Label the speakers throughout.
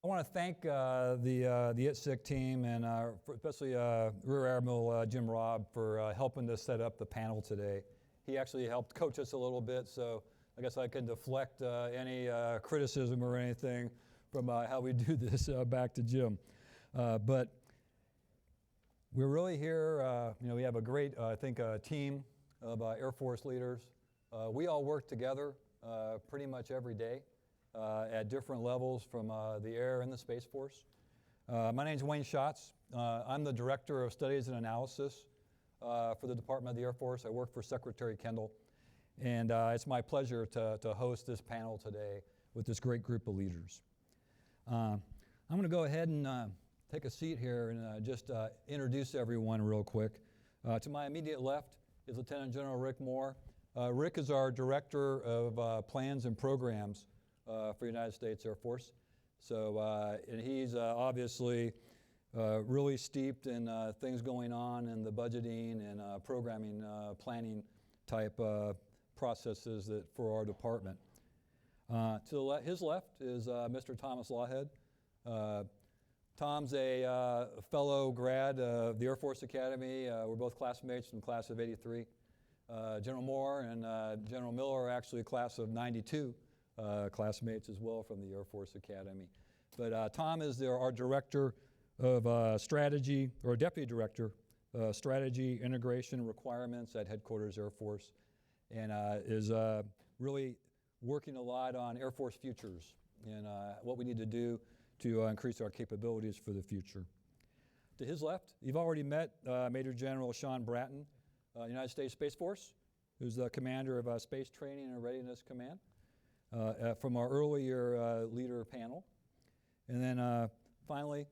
Speaker 1: I want to thank the ITSEC team and especially Rear Admiral Jim Robb for helping to set up the panel today. He actually helped coach us a little bit, so I guess I can deflect any criticism or anything from how we do this back to Jim. But we're really here, we have a great, I think, team of Air Force leaders. We all work together pretty much every day at different levels from the Air and the Space Force. My name is Wayne Schatz. I'm the Director of Studies and Analysis for the Department of the Air Force. I work for Secretary Kendall. And it's my pleasure to host this panel today with this great group of leaders. I'm going to go ahead and take a seat here and just introduce everyone real quick. To my immediate left is Lieutenant General Rick Moore. Rick is our Director of Plans and Programs for the United States Air Force. So, and he's obviously really steeped in things going on in the budgeting and programming, planning type processes that for our department. To his left is Mr. Thomas Lawhead. Tom's a fellow grad of the Air Force Academy. We're both classmates from the class of '83. General Moore and General Miller are actually a class of '92 classmates as well from the Air Force Academy. But Tom is our Director of Strategy, or Deputy Director, Strategy, Integration, and Requirements at Headquarters Air Force, and is really working a lot on Air Force futures and what we need to do to increase our capabilities for the future. To his left, you've already met Major General Sean Bratton, United States Space Force, who's the commander of Space Training and Readiness Command from our earlier leader panel. And then finally,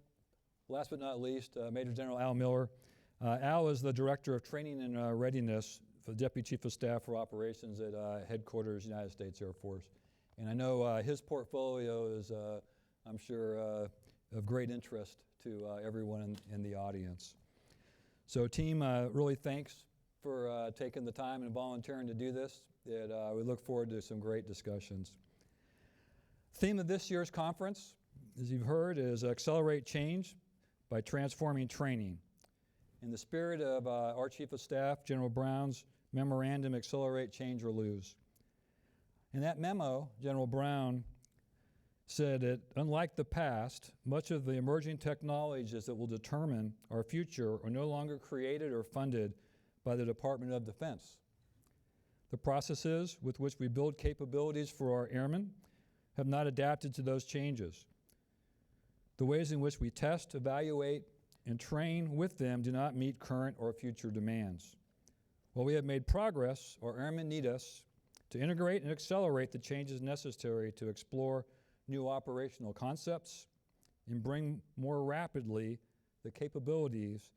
Speaker 1: last but not least, Major General Al Miller. Al is the Director of Training and Readiness for the Deputy Chief of Staff for Operations at Headquarters United States Air Force. And I know his portfolio is, I'm sure, of great interest to everyone in the audience. So team, really thanks for taking the time and volunteering to do this. We look forward to some great discussions. Theme of this year's conference, as you've heard, is Accelerate Change by Transforming Training. In the spirit of our Chief of Staff, General Brown's memorandum, Accelerate Change or Lose. In that memo, General Brown said that, unlike the past, much of the emerging technologies that will determine our future are no longer created or funded by the Department of Defense. The processes with which we build capabilities for our airmen have not adapted to those changes. The ways in which we test, evaluate, and train with them do not meet current or future demands. While we have made progress, our airmen need us to integrate and accelerate the changes necessary to explore new operational concepts and bring more rapidly the capabilities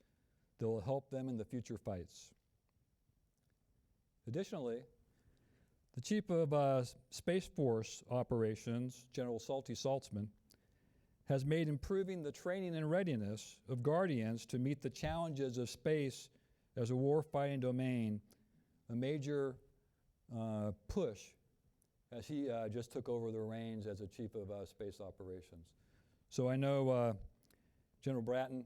Speaker 1: that will help them in the future fights. Additionally, the Chief of Space Force Operations, General Salty Saltzman, has made improving the training and readiness of Guardians to meet the challenges of space as a warfighting domain a major push as he just took over the reins as a Chief of Space Operations. So I know General Bratton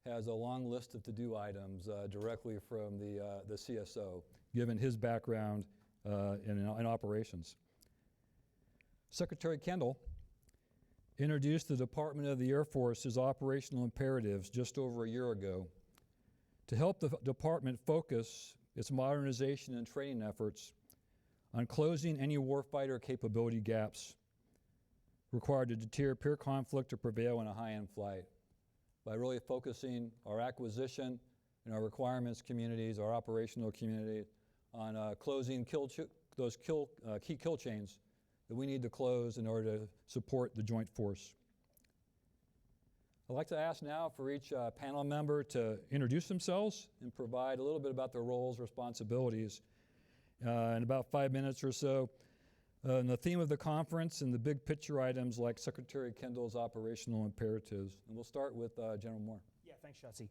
Speaker 1: has a long list of to-do items directly from the CSO, given his background in operations. Secretary Kendall introduced the Department of the Air Force's operational imperatives just over a year ago to help the department focus its modernization and training efforts on closing any warfighter capability gaps required to deter peer conflict or prevail in a high-end flight by really focusing our acquisition and our requirements communities, our operational community, on closing those key kill chains that we need to close in order to support the joint force. I'd like to ask now for each panel member to introduce themselves and provide a little bit about their roles, responsibilities in about 5 minutes or so. And the theme of the conference and the big picture items like Secretary Kendall's operational imperatives. And we'll start with General Moore.
Speaker 2: Yeah, Thanks, Shotzi.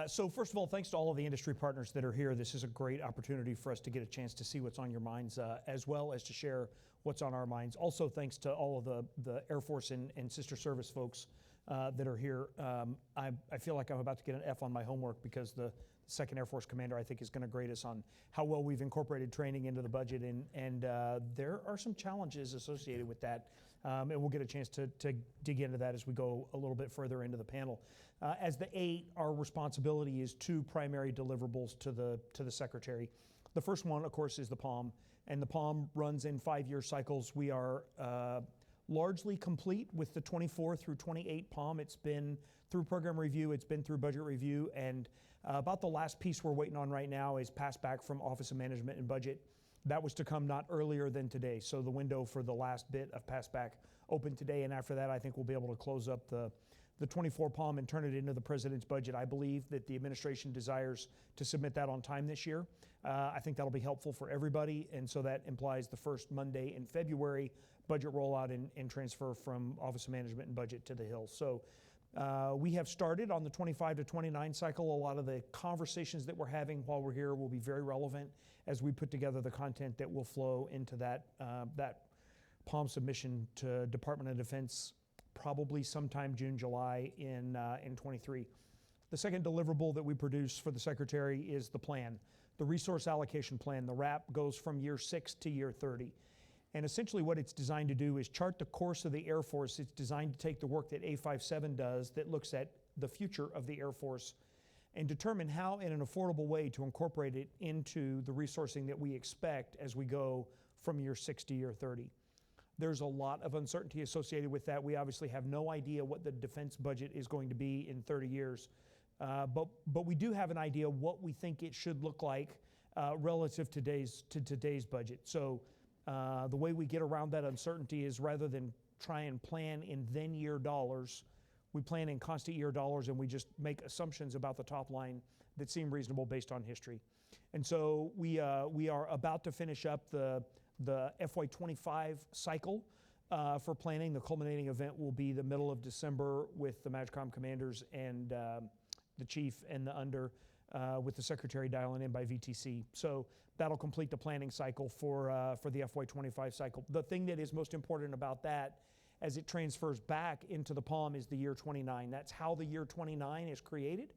Speaker 2: So first of all, thanks to all of the industry partners that are here. This is a great opportunity for us to get a chance to see what's on your minds, as well as to share what's on our minds. Also, thanks to all of the Air Force and sister service folks that are here. I feel like I'm about to get an F on my homework because the Second Air Force Commander, I think, is going to grade us on how well we've incorporated training into the budget, and there are some challenges associated with that, and we'll get a chance to dig into that as we go a little bit further into the panel. As the 8, our responsibility is 2 primary deliverables to the Secretary. The first one, of course, is the POM, and the POM runs in 5-year cycles. We are largely complete with the 24 through 28 POM. It's been through program review, it's been through budget review, and about the last piece we're waiting on right now is pass back from Office of Management and Budget. That was to come not earlier than today, so the window for the last bit of pass back opened today, and after that I think we'll be able to close up the 24 POM and turn it into the President's budget. I believe that the administration desires to submit that on time this year. I think that'll be helpful for everybody, and so that implies the first Monday in February budget rollout and transfer from Office of Management and Budget to the Hill. So we have started on the 25 to 29 cycle. A lot of the conversations that we're having while we're here will be very relevant as we put together the content that will flow into that POM submission to Department of Defense probably sometime June, July in 23. The second deliverable that we produce for the Secretary is the plan. The resource allocation plan. The RAP goes from year 6 to year 30. And essentially what it's designed to do is chart the course of the Air Force. It's designed to take the work that A57 does that looks at the future of the Air Force and determine how in an affordable way to incorporate it into the resourcing that we expect as we go from year 6 to year 30. There's a lot of uncertainty associated with that. We obviously have no idea what the defense budget is going to be in 30 years. But we do have an idea what we think it should look like relative to today's budget. So the way we get around that uncertainty is rather than try and plan in then year dollars, we plan in constant year dollars and we just make assumptions about the top line that seem reasonable based on history. And so we are about to finish up the FY25 cycle for planning. The culminating event will be the middle of December with the MAJCOM commanders and the chief and the under with the Secretary dialing in by VTC. So that'll complete the planning cycle for the FY25 cycle. The thing that is most important about that as it transfers back into the POM is the year 29. That's how the year 29 is created.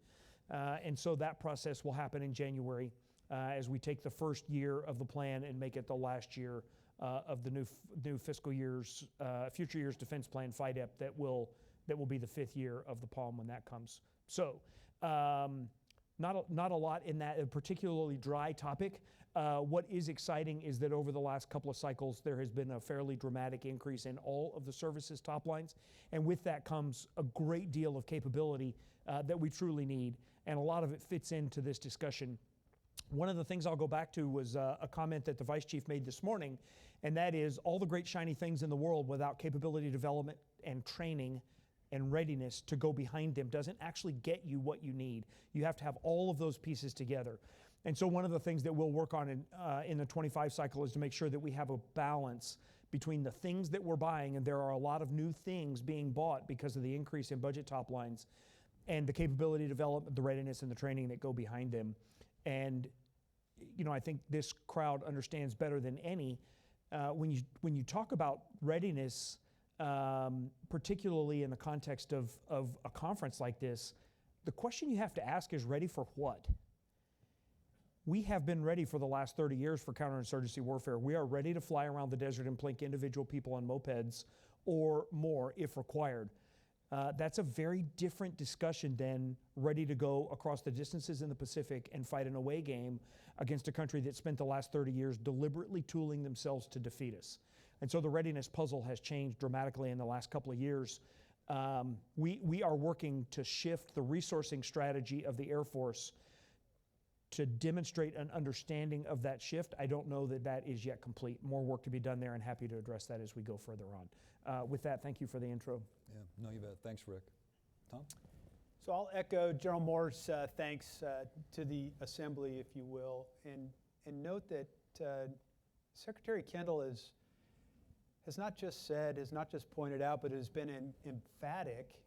Speaker 2: And so that process will happen in January as we take the first year of the plan and make it the last year of the new fiscal year's, future year's defense plan, FIDEP, that will be the 5th year of the POM when that comes. So not a lot in that, a particularly dry topic. What is exciting is that over the last couple of cycles, there has been a fairly dramatic increase in all of the services top lines. And with that comes a great deal of capability that we truly need. And a lot of it fits into this discussion. One of the things I'll go back to was a comment that the Vice Chief made this morning, and that is all the great shiny things in the world without capability development and training and readiness to go behind them doesn't actually get you what you need. You have to have all of those pieces together. And so one of the things that we'll work on in the 25 cycle is to make sure that we have a balance between the things that we're buying, and there are a lot of new things being bought because of the increase in budget top lines, and the capability development, the readiness, and the training that go behind them. And you know, I think this crowd understands better than any when you talk about readiness, particularly in the context of a conference like this, the question you have to ask is ready for what? We have been ready for the last 30 years for counterinsurgency warfare. We are ready to fly around the desert and plink individual people on mopeds or more if required. That's a very different discussion than ready to go across the distances in the Pacific and fight an away game against a country that spent the last 30 years deliberately tooling themselves to defeat us. And so the readiness puzzle has changed dramatically in the last couple of years. We are working to shift the resourcing strategy of the Air Force to demonstrate an understanding of that shift. I don't know that that is yet complete. More work to be done there, and happy to address that as we go further on. With that, thank you for the intro.
Speaker 1: Yeah, no, you bet. Thanks, Rick. Tom?
Speaker 3: So I'll echo General Moore's thanks to the Assembly, if you will, and note that Secretary Kendall has not just said, has not just pointed out, but has been emphatic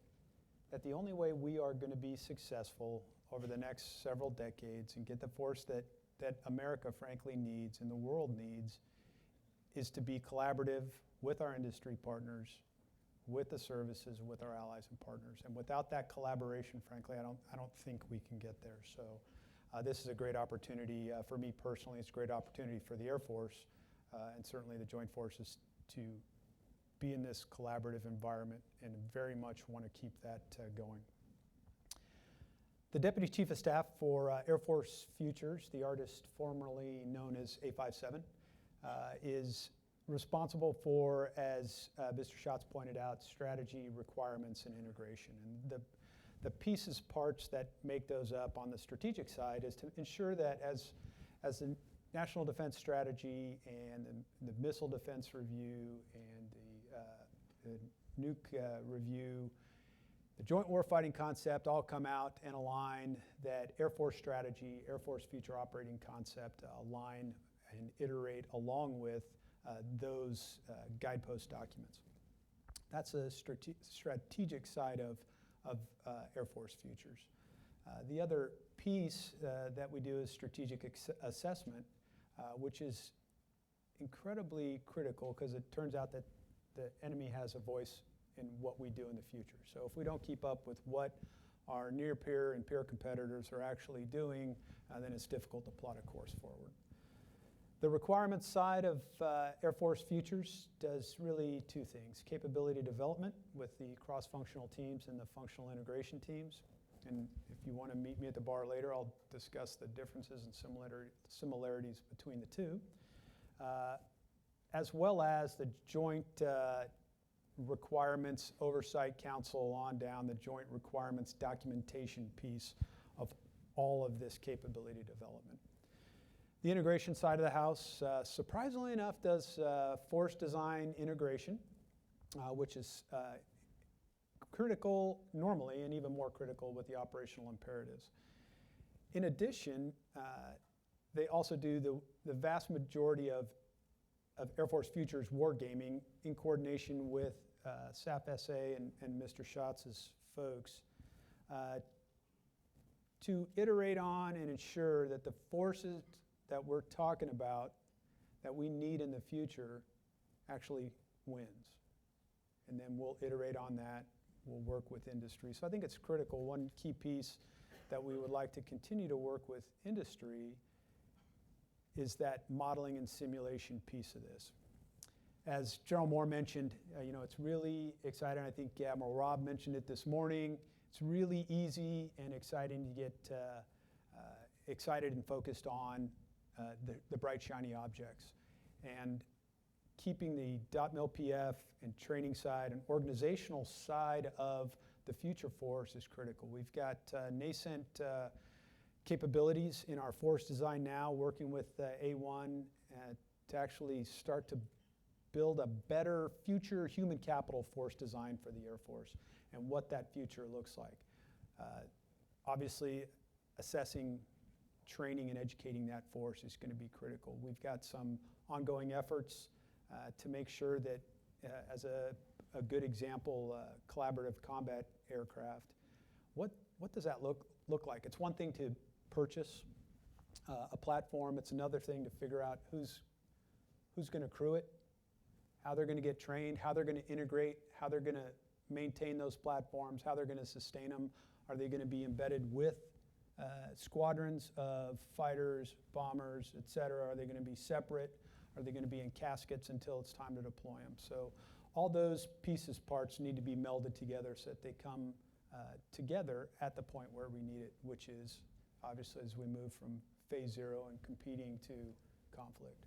Speaker 3: that the only way we are going to be successful over the next several decades and get the force that America frankly needs and the world needs is to be collaborative with our industry partners, with the services, with our allies and partners. And without that collaboration, frankly, I don't think we can get there. So this is a great opportunity for me personally. It's a great opportunity for the Air Force and certainly the Joint Forces to be in this collaborative environment and very much want to keep that going. The Deputy Chief of Staff for Air Force Futures, the artist formerly known as A57, is responsible for, as Mr. Schatz pointed out, strategy, requirements, and integration. And the pieces, parts that make those up on the strategic side is to ensure that as the National Defense Strategy and the Missile Defense Review and the Nuke Review, the Joint Warfighting Concept all come out and align, that Air Force Strategy, Air Force Future Operating Concept align and iterate along with those guidepost documents. That's a strategic side of Air Force Futures. The other piece that we do is strategic assessment, which is incredibly critical because it turns out that the enemy has a voice in what we do in the future. So if we don't keep up with what our near peer and peer competitors are actually doing, then it's difficult to plot a course forward. The requirements side of Air Force Futures does really two things: capability development with the cross-functional teams and the functional integration teams. And if you want to meet me at the bar later, I'll discuss the differences and similarities between the two, as well as the Joint Requirements Oversight Council on down, the Joint Requirements documentation piece of all of this capability development. The integration side of the house, surprisingly enough, does force design integration, which is critical normally and even more critical with the operational imperatives. In addition, they also do the vast majority of Air Force Futures wargaming in coordination with SAF SA and Mr. Schatz's folks to iterate on and ensure that the forces that we're talking about that we need in the future actually wins. And then we'll iterate on that. We'll work with industry. So I think it's critical. One key piece that we would like to continue to work with industry is that modeling and simulation piece of this. As General Moore mentioned, it's really exciting. I think Admiral Robb mentioned it this morning. It's really easy and exciting to get excited and focused on the bright, shiny objects. And keeping the .mil-PF and training side and organizational side of the future force is critical. We've got nascent capabilities in our force design now, working with A1 to actually start to build a better future human capital force design for the Air Force and what that future looks like. Obviously, assessing, training, and educating that force is going to be critical. We've got some ongoing efforts to make sure that, as a good example, collaborative combat aircraft, what does that look like? It's one thing to purchase a platform. It's another thing to figure out who's going to crew it, how they're going to get trained, how they're going to integrate, how they're going to maintain those platforms, how they're going to sustain them. Are they going to be embedded with squadrons of fighters, bombers, et cetera? Are they going to be separate? Are they going to be in caskets until it's time to deploy them? So all those pieces, parts need to be melded together so that they come together at the point where we need it, which is obviously as we move from phase 0 and competing to conflict,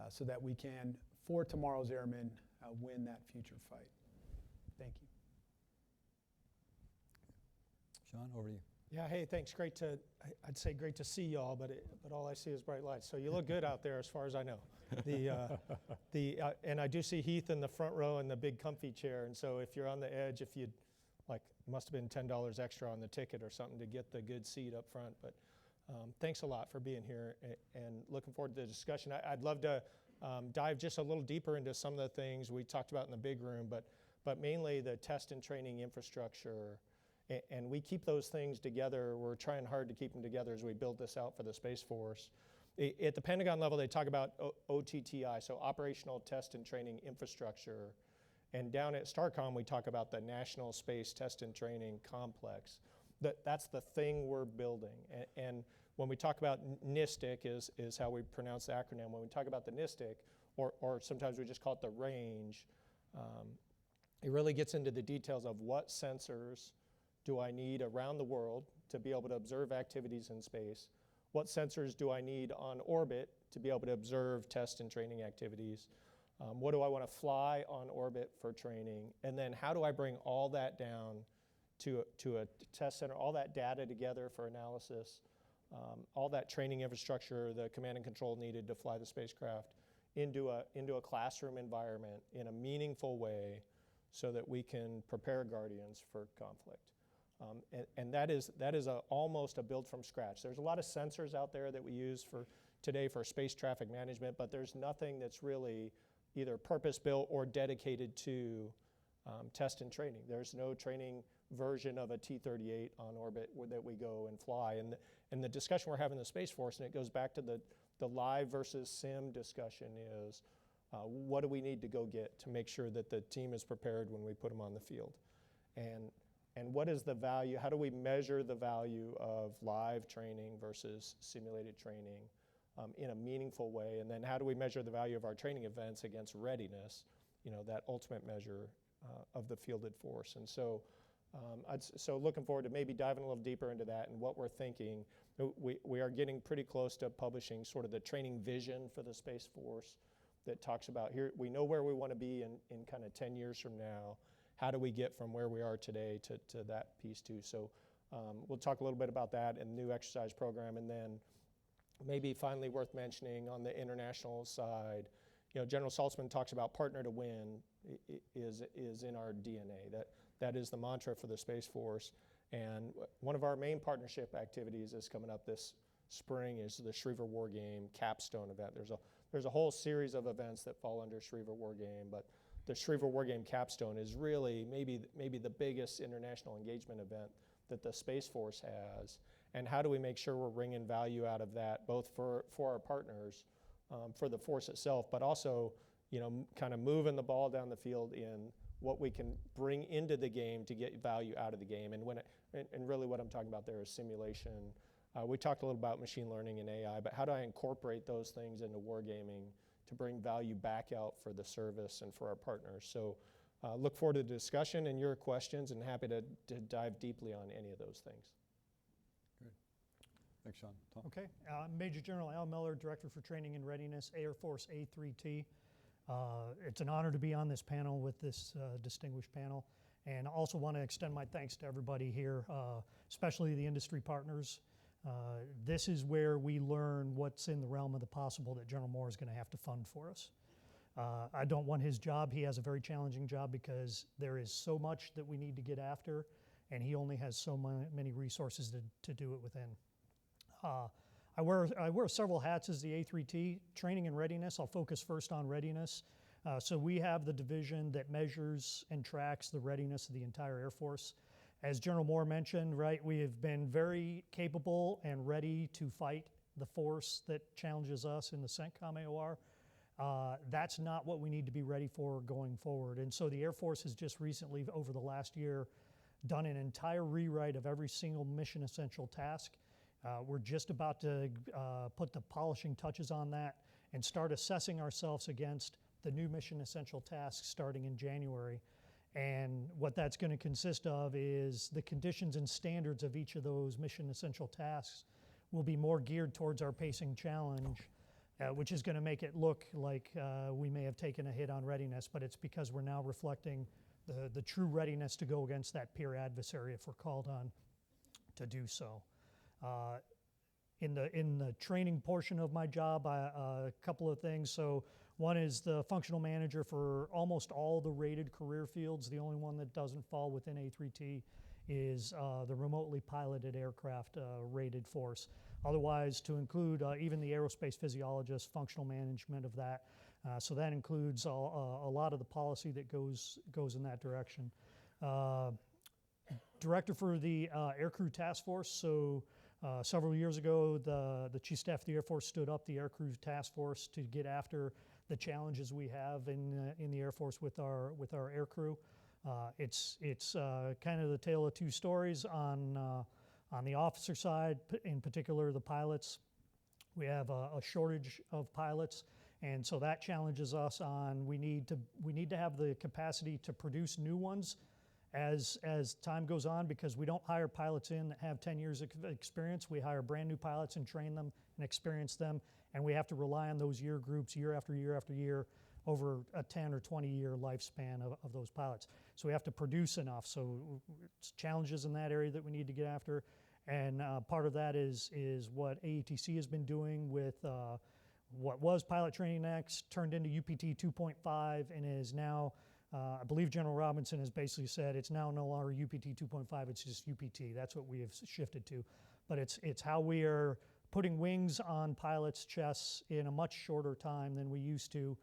Speaker 3: so that we can, for tomorrow's airmen, win that future fight. Thank you.
Speaker 1: Sean, over to you.
Speaker 4: Yeah, hey, thanks. I'd say great to see y'all, but all I see is bright lights. So you look good out there as far as I know. And I do see Heath in the front row in the big comfy chair. And so if you're on the edge, if you'd must have been $10 extra on the ticket or something to get the good seat up front. But thanks a lot for being here and looking forward to the discussion. I'd love to dive just a little deeper into some of the things we talked about in the big room, but mainly the test and training infrastructure, And we keep those things together. We're trying hard to keep them together as we build this out for the Space Force. At the Pentagon level, they talk about OTTI, so Operational Test and Training Infrastructure. And down at STARCOM, we talk about the National Space Test and Training Complex. That's the thing we're building. And when we talk about NISTIC is how we pronounce the acronym. When we talk about the NISTIC, or sometimes we just call it the range, it really gets into the details of what sensors do I need around the world to be able to observe activities in space? What sensors do I need on orbit to be able to observe test and training activities? What do I want to fly on orbit for training? And then how do I bring all that down to a test center, all that data together for analysis, all that training infrastructure, the command and control needed to fly the spacecraft into a classroom environment in a meaningful way so that we can prepare Guardians for conflict. And that is almost a build from scratch. There's a lot of sensors out there that we use today for space traffic management, but there's nothing that's really either purpose-built or dedicated to test and training. There's no training version of a T-38 on orbit that we go and fly. And the discussion we're having in the Space Force, and it goes back to the live versus sim discussion, is what do we need to go get to make sure that the team is prepared when we put them on the field? And what is the value? How do we measure the value of live training versus simulated training in a meaningful way? And then how do we measure the value of our training events against readiness, that ultimate measure of the fielded force? And so, so looking forward to maybe diving a little deeper into that and what we're thinking. We are getting pretty close to publishing sort of the training vision for the Space Force that talks about here, we know where we want to be in kind of 10 years from now. How do we get from where we are today to that piece too? So we'll talk a little bit about that and the new exercise program, and then maybe finally worth mentioning on the international side, General Saltzman talks about partner to win is in our DNA. That is the mantra for the Space Force. And one of our main partnership activities is coming up this spring is the Schriever War Game capstone event. There's a whole series of events that fall under Schriever War Game, but the Schriever War Game capstone is really maybe the biggest international engagement event that the Space Force has. And how do we make sure we're wringing value out of that, both for our partners, for the force itself, but also, kind of moving the ball down the field in what we can bring into the game to get value out of the game. And really what I'm talking about there is simulation. We talked a little about machine learning and AI, but how do I incorporate those things into wargaming to bring value back out for the service and for our partners? So look forward to the discussion and your questions, and happy to dive deeply on any of those things.
Speaker 1: Great. Thanks, Sean. Tom?
Speaker 2: Okay. Major General Al Miller, Director for Training and Readiness, Air Force A3T. It's an honor to be on this panel with this distinguished panel, and I also want to extend my thanks to everybody here, especially the industry partners. This is where we learn what's in the realm of the possible that General Moore is going to have to fund for us. I don't want his job. He has a very challenging job because there is so much that we need to get after, and he only has so many resources to do it within. I wear several hats as the A3T. Training and readiness, I'll focus first on readiness. So we have the division that measures and tracks the readiness of the entire Air Force. As General Moore mentioned, right, we have been very capable and ready to fight the force that challenges us in the CENTCOM AOR. That's not what we need to be ready for going forward. And so the Air Force has just recently, over the last year, done an entire rewrite of every single mission essential task. We're just about to put the polishing touches on that and start assessing ourselves against the new mission essential tasks starting in January. And what that's going to consist of is the conditions and standards of each of those mission essential tasks will be more geared towards our pacing challenge, which is going to make it look like we may have taken a hit on readiness, but it's because we're now reflecting the true readiness to go against that peer adversary if we're called on to do so. In the training portion of my job, a couple of things. So one is the functional manager for almost all the rated career fields. The only one that doesn't fall within A3T is the remotely piloted aircraft rated force. Otherwise, to include even the aerospace physiologist, functional management of that. So that includes a lot of the policy that goes in that direction.
Speaker 5: director for the Aircrew Task Force. So several years ago, the Chief Staff of the Air Force stood up the Aircrew Task Force to get after the challenges we have in the Air Force with our aircrew. It's kind of the tale of two stories on the officer side, in particular the pilots. We have a shortage of pilots, and so that challenges us on we need to have the capacity to produce new ones as time goes on, because we don't hire pilots in that have 10 years of experience. We hire brand new pilots and train them and experience them, and we have to rely on those year groups year after year after year over a 10 or 20 year lifespan of those pilots. So we have to produce enough. So it's challenges in that area that we need to get after. And part of that is what AETC has been doing with what was Pilot Training Next, turned into UPT 2.5, and is now, I believe General Robinson has basically said it's now no longer UPT 2.5, it's just UPT. That's what we have shifted to. But it's how we are putting wings on pilots' chests in a much shorter time than we used to,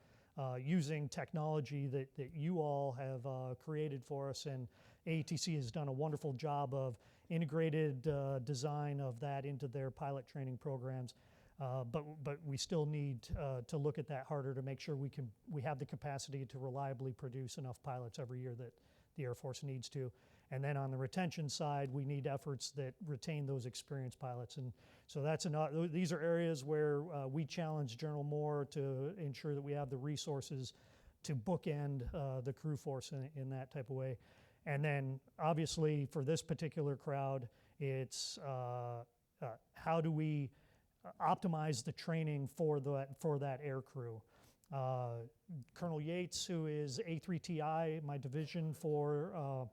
Speaker 5: using technology that you all have created for us. And AETC has done a wonderful job of integrated design of that into their pilot training programs. But we still need to look at that harder to make sure we have the capacity to reliably produce enough pilots every year that the Air Force needs to. And then on the retention side, we need efforts that retain those experienced pilots. And so these are areas where we challenge General Moore to ensure that we have the resources to bookend the crew force in that type of way. And then obviously for this particular crowd, it's how do we optimize the training for that air crew. Colonel Yates, who is A3TI, my division for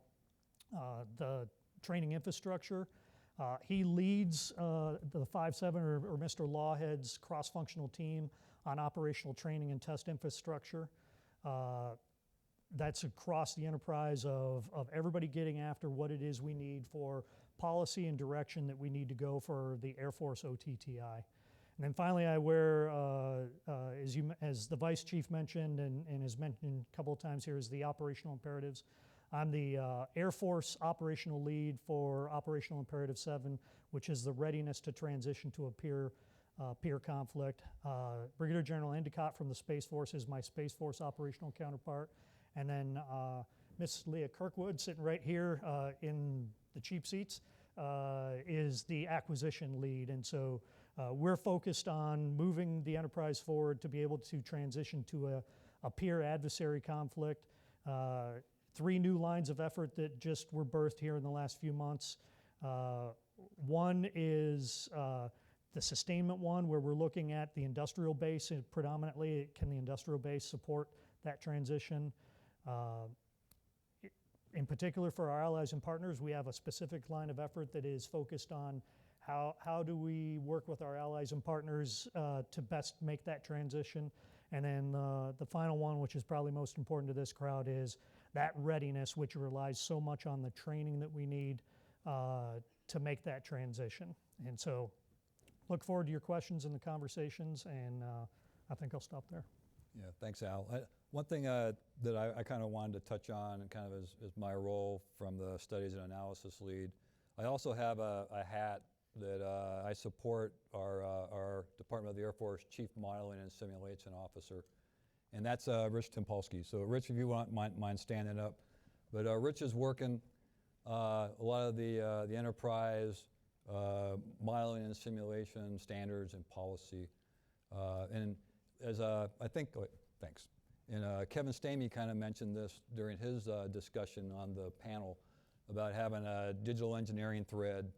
Speaker 5: the training infrastructure, he leads the 5-7 or Mr. Lawhead's cross-functional team on operational training and test infrastructure. That's across the enterprise of everybody getting after what it is we need for policy and direction that we need to go for the Air Force OTTI. And then finally, I wear, as the Vice Chief mentioned and has mentioned a couple of times here, is the operational imperatives. I'm the Air Force operational lead for Operational Imperative 7, which is the readiness to transition to a peer conflict. Brigadier General Endicott from the Space Force is my Space Force operational counterpart. And then Miss Leah Kirkwood, sitting right here in the cheap seats, is the acquisition lead. And so we're focused on moving the enterprise forward to be able to transition to a peer adversary conflict. 3 new lines of effort that just were birthed here in the last few months. One is the sustainment one, where we're looking at the industrial base, and predominantly can the industrial base support that transition. In particular for our allies and partners, we have a specific line of effort that is focused on how do we work with our allies and partners to best make that transition. And then the final one, which is probably most important to this crowd, is that readiness, which relies so much on the training that we need to make that transition. And so look forward to your questions and the conversations, and I think I'll stop there.
Speaker 1: Yeah, thanks, Al. One thing that I kind of wanted to touch on, and kind of as my role from the Studies and Analysis lead, I also have a hat that I support our Department of the Air Force Chief Modeling and Simulation Officer, and that's Rich Tempolsky. So Rich, if you mind standing up. But Rich is working a lot of the enterprise modeling and simulation standards and policy. And as I think, thanks. And Kevin Stamey kind of mentioned this during his discussion on the panel about having a digital engineering thread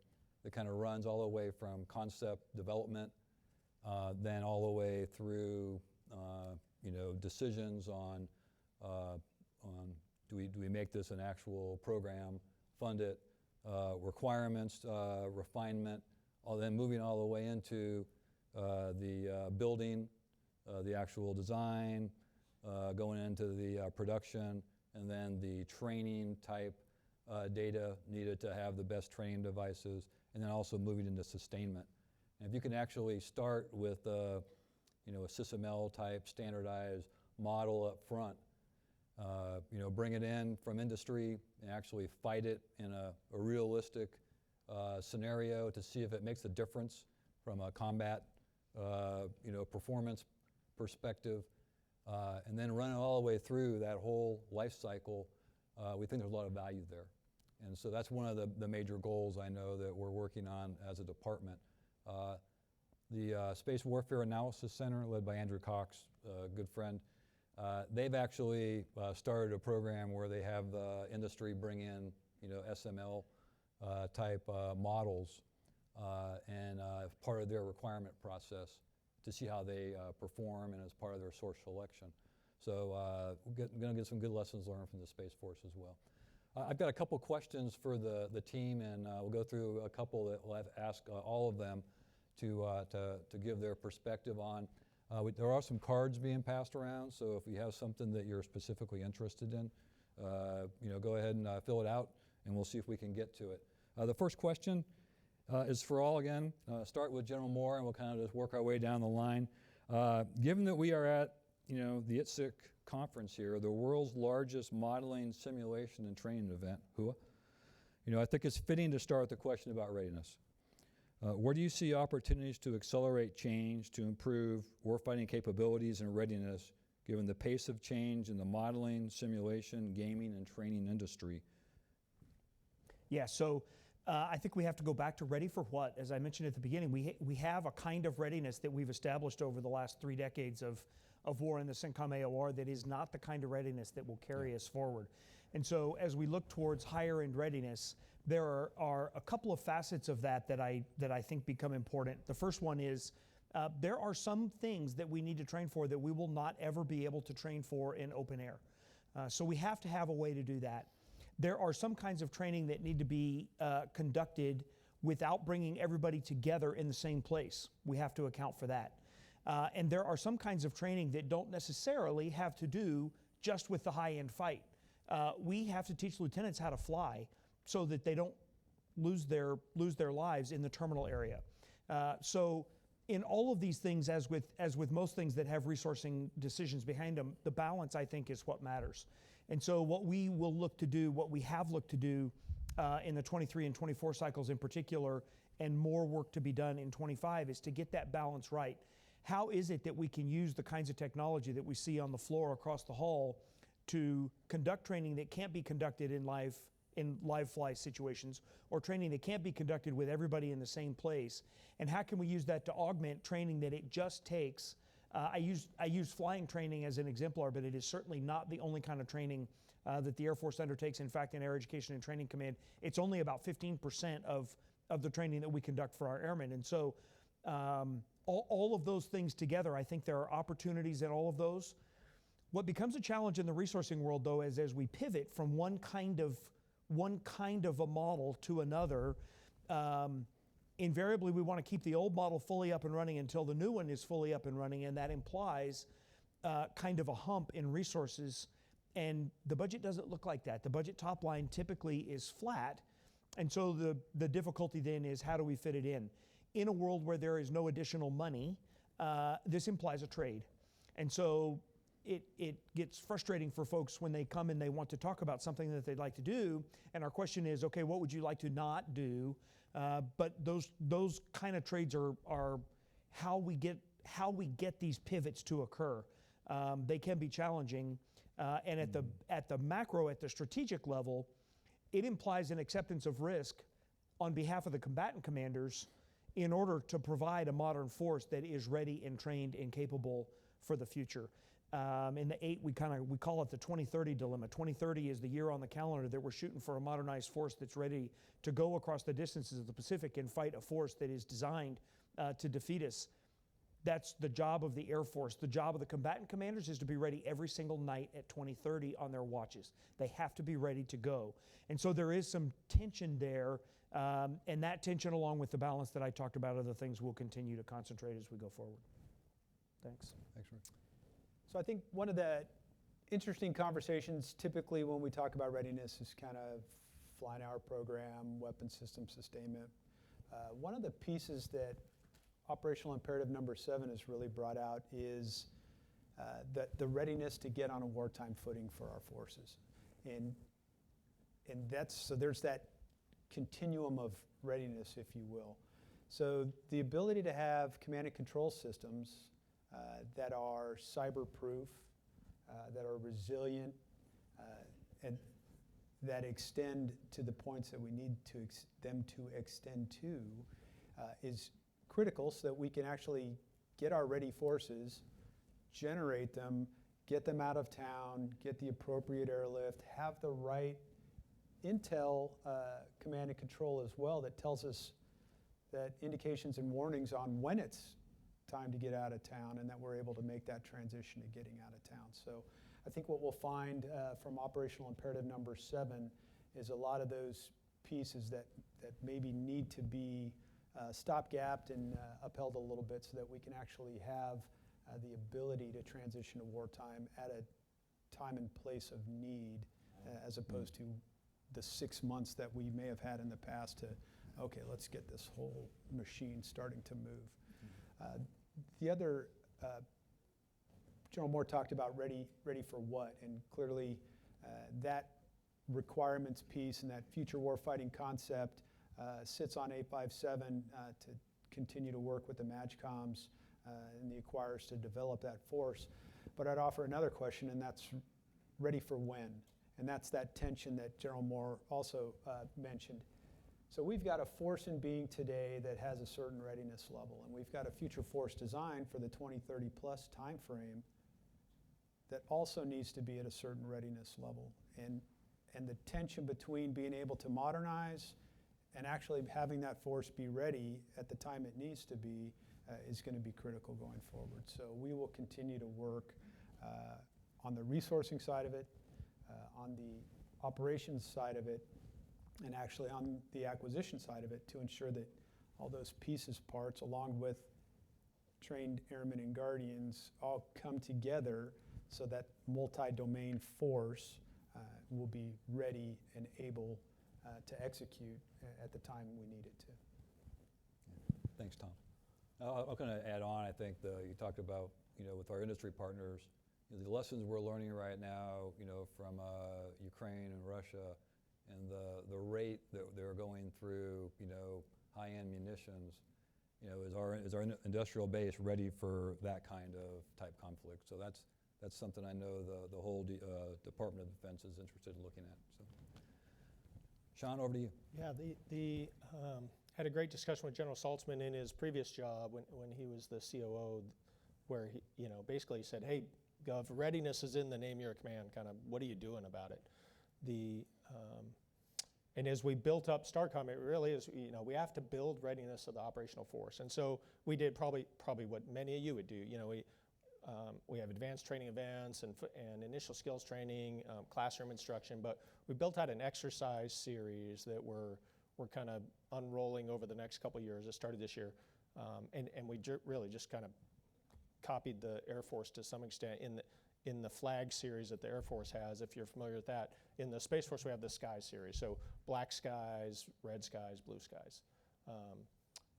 Speaker 1: that kind of runs all the way from concept development, then all the way through decisions on do we make this an actual program, fund it, requirements, refinement, then moving all the way into the building, the actual design, going into the production, and then the training type data needed to have the best training devices, and then also moving into sustainment. And if you can actually start with a SysML type standardized model up front, bring it in from industry and actually fight it in a realistic scenario to see if it makes a difference from a combat performance perspective, and then run it all the way through that whole life cycle. We think there's a lot of value there. And so that's one of the major goals I know that we're working on as a department. The Space Warfare Analysis Center, led by Andrew Cox, a good friend, they've actually started a program where they have industry bring in, SML type models and part of their requirement process to see how they perform and as part of their source selection. So we're going to get some good lessons learned from the Space Force as well. I've got a couple questions for the team, and we'll go through a couple that we'll ask all of them to give their perspective on. There are some cards being passed around, so if you have something that you're specifically interested in, go ahead and fill it out, and we'll see if we can get to it. The first question is for all again. Start with General Moore, and we'll kind of just work our way down the line. Given that we are at the ITSEC conference here, the world's largest modeling, simulation, and training event, HUA, I think it's fitting to start with the question about readiness. Where do you see opportunities to accelerate change, to improve warfighting capabilities and readiness, given the pace of change in the modeling, simulation, gaming, and training industry?
Speaker 2: Yeah, so I think we have to go back to ready for what? As I mentioned at the beginning, we have a kind of readiness that we've established over the last 3 decades of war in the CENTCOM AOR that is not the kind of readiness that will carry us forward. And so as we look towards higher end readiness, there are a couple of facets of that I think become important. The first one is there are some things that we need to train for that we will not ever be able to train for in open air. So we have to have a way to do that. There are some kinds of training that need to be conducted without bringing everybody together in the same place. We have to account for that. And there are some kinds of training that don't necessarily have to do just with the high-end fight. We have to teach lieutenants how to fly so that they don't lose their lives in the terminal area. So in all of these things, as with most things that have resourcing decisions behind them, the balance, I think, is what matters. And so what we will look to do, what we have looked to do in the 23 and 24 cycles in particular, and more work to be done in 25, is to get that balance right. How is it that we can use the kinds of technology that we see on the floor across the hall to conduct training that can't be conducted in live fly situations, or training that can't be conducted with everybody in the same place? And how can we use that to augment training that it just takes? I use flying training as an exemplar, but it is certainly not the only kind of training that the Air Force undertakes. In fact, in Air Education and Training Command, it's only about 15% of the training that we conduct for our airmen. And so all of those things together, I think there are opportunities in all of those. What becomes a challenge in the resourcing world, though, is as we pivot from one kind of a model to another, invariably we want to keep the old model fully up and running until the new one is fully up and running, and that implies kind of a hump in resources. And the budget doesn't look like that. The budget top line typically is flat, and so the difficulty then is how do we fit it in? In a world where there is no additional money, this implies a trade. And so it gets frustrating for folks when they come and they want to talk about something that they'd like to do, and our question is, okay, what would you like to not do? But those kind of trades are how we get these pivots to occur. They can be challenging, and at the macro, at the strategic level, it implies an acceptance of risk on behalf of the combatant commanders in order to provide a modern force that is ready and trained and capable for the future. In the 8, we call it the 2030 dilemma. 2030 is the year on the calendar that we're shooting for a modernized force that's ready to go across the distances of the Pacific and fight a force that is designed to defeat us. That's the job of the Air Force. The job of the combatant commanders is to be ready every single night at 2030 on their watches. They have to be ready to go. And so there is some tension there, and that tension, along with the balance that I talked about, are the things we'll continue to concentrate as we go forward. Thanks.
Speaker 1: Thanks, Rick.
Speaker 3: So I think one of the interesting conversations typically when we talk about readiness is kind of flying hour program, weapon system sustainment. One of the pieces that operational imperative number 7 has really brought out is the readiness to get on a wartime footing for our forces. And so there's that continuum of readiness, if you will. So the ability to have command and control systems that are cyber-proof, that are resilient, and that extend to the points that we need them to extend to is critical, so that we can actually get our ready forces, generate them, get them out of town, get the appropriate airlift, have the right intel command and control as well that tells us that indications and warnings on when it's time to get out of town, and that we're able to make that transition to getting out of town. So I think what we'll find from operational imperative number 7 is a lot of those pieces that maybe need to be stopgapped and upheld a little bit, so that we can actually have the ability to transition to wartime at a time and place of need, as opposed to the 6 months that we may have had in the past to, okay, let's get this whole machine starting to move. The other, General Moore talked about ready for what, and clearly that requirements piece and that future warfighting concept sits on 857 to continue to work with the MAGCOMs and the acquirers to develop that force. But I'd offer another question, and that's ready for when? And that's that tension that General Moore also mentioned. So we've got a force in being today that has a certain readiness level, and we've got a future force design for the 2030 plus time frame that also needs to be at a certain readiness level. And the tension between being able to modernize and actually having that force be ready at the time it needs to be is going to be critical going forward. So we will continue to work on the resourcing side of it, on the operations side of it, and actually on the acquisition side of it, to ensure that all those pieces, parts, along with trained airmen and guardians, all come together so that multi-domain force will be ready and able to execute at the time we need it to.
Speaker 1: Thanks, Tom. I'm going to add on. I think you talked about, with our industry partners, the lessons we're learning right now, from Ukraine and Russia, and the rate that they're going through, high-end munitions, is our industrial base ready for that kind of type conflict? So that's something I know the whole Department of Defense is interested in looking at. So, Sean, over to you.
Speaker 4: Yeah, the had a great discussion with General Saltzman in his previous job when he was the COO, where he, basically said, "Hey, Gov, readiness is in the name of your command. Kind of, what are you doing about it?" And as we built up STARCOM, it really is, we have to build readiness of the operational force. And so we did probably what many of you would do. We have advanced training events and initial skills training, classroom instruction, but we built out an exercise series that we're kind of unrolling over the next couple of years. It started this year, and we really just kind of copied the Air Force to some extent in the flag series that the Air Force has, if you're familiar with that. In the Space Force, we have the Sky series. So black skies, red skies, blue skies.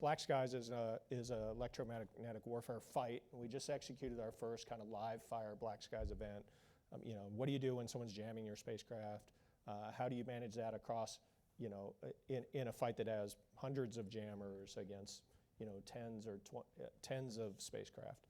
Speaker 4: Black skies is a electromagnetic warfare fight. We just executed our first kind of live fire black skies event. What do you do when someone's jamming your spacecraft? How do you manage that across, in a fight that has hundreds of jammers against, tens of spacecraft?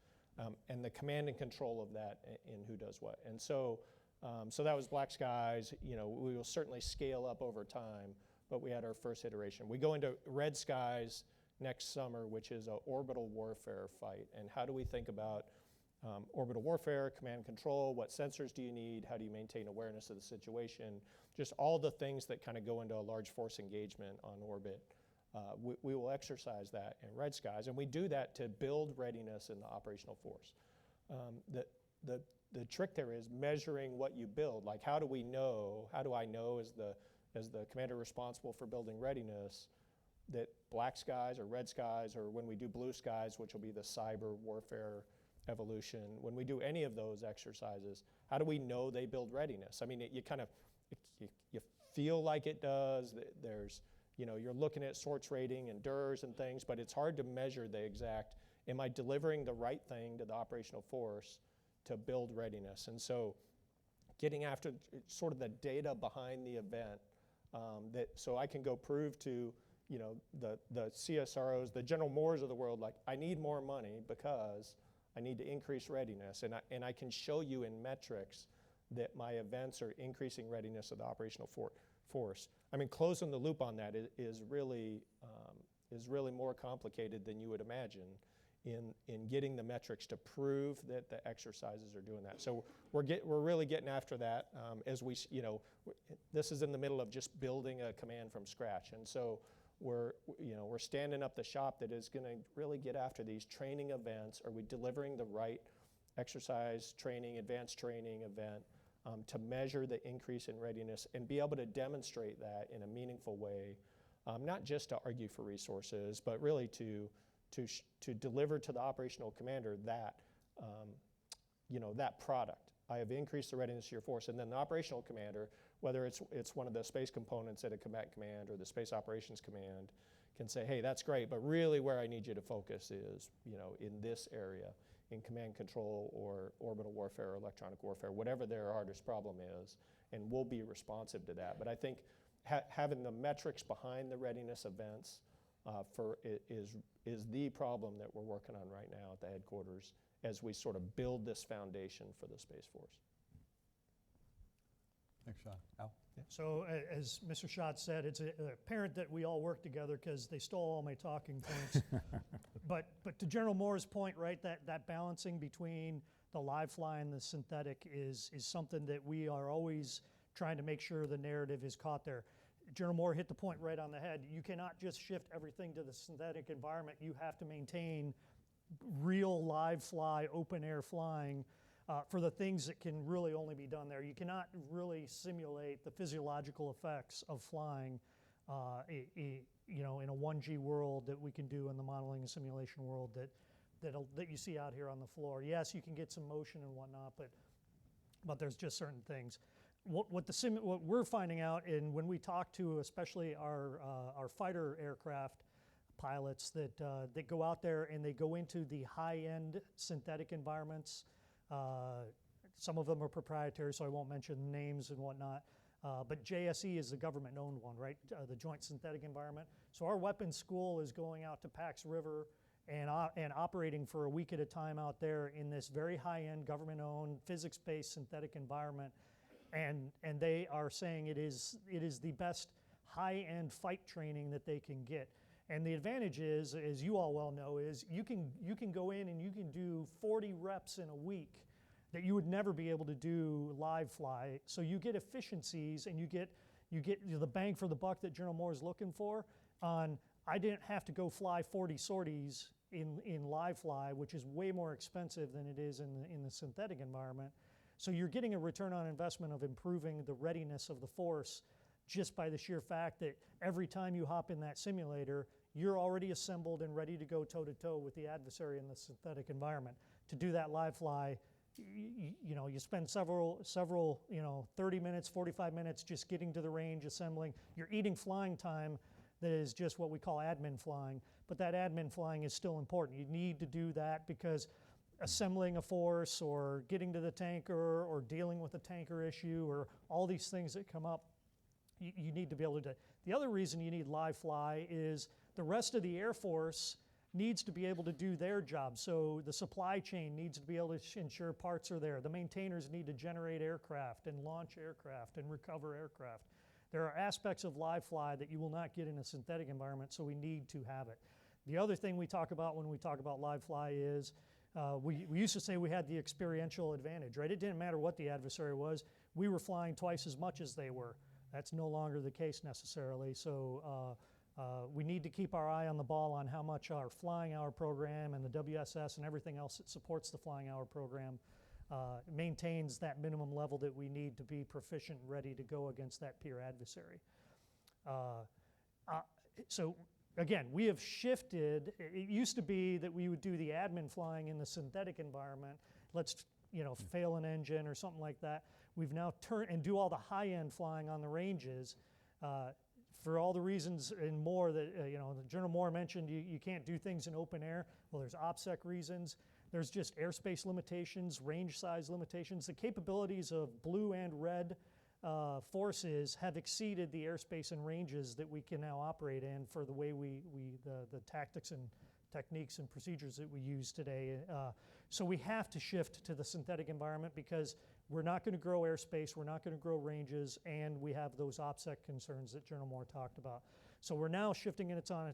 Speaker 4: And the command and control of that in who does what. And so that was black skies. We will certainly scale up over time, but we had our first iteration. We go into red skies next summer, which is an orbital warfare fight. And how do we think about orbital warfare, command and control? What sensors do you need? How do you maintain awareness of the situation? Just all the things that kind of go into a large force engagement on orbit. We will exercise that in red skies, and we do that to build readiness in the operational force. The trick there is measuring what you build. Like, how do I know as the commander responsible for building readiness that black skies or red skies, or when we do blue skies, which will be the cyber warfare evolution, when we do any of those exercises, how do we know they build readiness? I mean, you feel like it does. There's, you're looking at sorts rating and DERs and things, but it's hard to measure the exact, am I delivering the right thing to the operational force to build readiness. And so getting after sort of the data behind the event, so I can go prove to the CSROs, the General Moores of the world, like, I need more money because I need to increase readiness, and I can show you in metrics that my events are increasing readiness of the operational force. I mean, closing the loop on that is really more complicated than you would imagine in getting the metrics to prove that the exercises are doing that. So we're really getting after that as we, this is in the middle of just building a command from scratch, and so we're standing up the shop that is going to really get after these training events. Are we delivering the right exercise training, advanced training event to measure the increase in readiness and be able to demonstrate that in a meaningful way, not just to argue for resources, but really to deliver to the operational commander that that product. I have increased the readiness of your force, and then the operational commander, whether it's one of the space components at a combat command or the space operations command, can say, hey, that's great, but really where I need you to focus is in this area, in command control or orbital warfare or electronic warfare, whatever their hardest problem is, and we'll be responsive to that. But I think having the metrics behind the readiness events is the problem that we're working on right now at the headquarters as we sort of build this foundation for the Space Force.
Speaker 1: Thanks, Sean. Al?
Speaker 5: So as Mr. Schott said, it's apparent that we all work together because they stole all my talking points. But to General Moore's point, right, that balancing between the live fly and the synthetic is something that we are always trying to make sure the narrative is caught there. General Moore hit the point right on the head. You cannot just shift everything to the synthetic environment. You have to maintain real live fly, open air flying for the things that can really only be done there. You cannot really simulate the physiological effects of flying in a 1G world that we can do in the modeling and simulation world that you see out here on the floor. Yes, you can get some motion and whatnot, but there's just certain things. What we're finding out, and when we talk to especially our fighter aircraft pilots that go out there and they go into the high-end synthetic environments, some of them are proprietary, so I won't mention names and whatnot, but JSE is the government-owned one, right? The Joint Synthetic Environment. So our weapons school is going out to Pax River and operating for a week at a time out there in this very high-end government-owned physics-based synthetic environment. And they are saying it is the best high-end fight training that they can get. And the advantage is, as you all well know, is you can go in and you can do 40 reps in a week that you would never be able to do live fly. So you get efficiencies and you get the bang for the buck that General Moore is looking for. I didn't have to go fly 40 sorties in live fly, which is way more expensive than it is in the synthetic environment. So you're getting a return on investment of improving the readiness of the force just by the sheer fact that every time you hop in that simulator, you're already assembled and ready to go toe-to-toe with the adversary in the synthetic environment. To do that live fly, you spend several 30 minutes, 45 minutes just getting to the range, assembling. You're eating flying time that is just what we call admin flying, but that admin flying is still important. You need to do that because assembling a force or getting to the tanker or dealing with a tanker issue or all these things that come up, you need to be able to do. The other reason you need live fly is the rest of the Air Force needs to be able to do their job. So the supply chain needs to be able to ensure parts are there. The maintainers need to generate aircraft and launch aircraft and recover aircraft. There are aspects of live fly that you will not get in a synthetic environment, so we need to have it. The other thing we talk about when we talk about live fly is we used to say we had the experiential advantage, right? It didn't matter what the adversary was. We were flying twice as much as they were. That's no longer the case necessarily. So we need to keep our eye on the ball on how much our flying hour program and the WSS and everything else that supports the flying hour program maintains that minimum level that we need to be proficient and ready to go against that peer adversary. So again, we have shifted. It used to be that we would do the admin flying in the synthetic environment. Let's fail an engine or something like that. We've now turned and do all the high-end flying on the ranges for all the reasons and more that General Moore mentioned. You can't do things in open air. Well, there's OPSEC reasons. There's just airspace limitations, range size limitations. The capabilities of blue and red forces have exceeded the airspace and ranges that we can now operate in for the way the tactics and techniques and procedures that we use today. So we have to shift to the synthetic environment because we're not going to grow airspace, we're not going to grow ranges, and we have those OPSEC concerns that General Moore talked about. So we're now shifting it on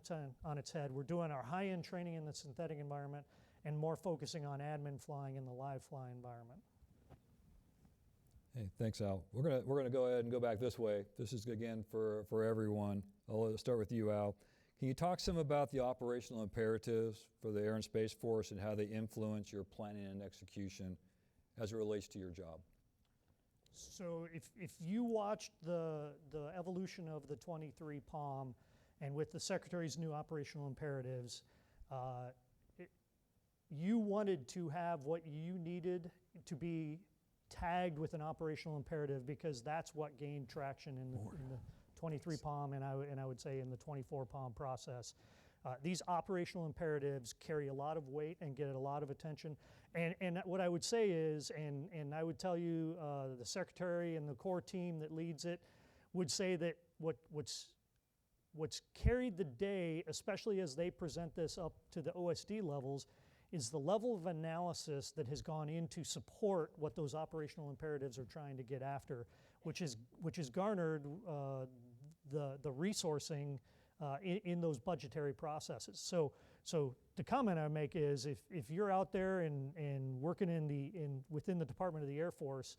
Speaker 5: its head. We're doing our high-end training in the synthetic environment and more focusing on admin flying in the live fly environment.
Speaker 1: Hey, thanks, Al. We're gonna go ahead and go back this way. This is again for everyone. I'll start with you, Al. Can you talk some about the operational imperatives for the Air and Space Force and how they influence your planning and execution as it relates to your job?
Speaker 5: So if you watched the evolution of the 23 POM and with the Secretary's new operational imperatives, you wanted to have what you needed to be tagged with an operational imperative because that's what gained traction in the 23 POM and I would say in the 24 POM process. These operational imperatives carry a lot of weight and get a lot of attention. And what I would say is, and I would tell you, the Secretary and the core team that leads it would say that what's carried the day, especially as they present this up to the OSD levels, is the level of analysis that has gone in to support what those operational imperatives are trying to get after, which has garnered the resourcing in those budgetary processes. So the comment I make is if you're out there and working within the Department of the Air Force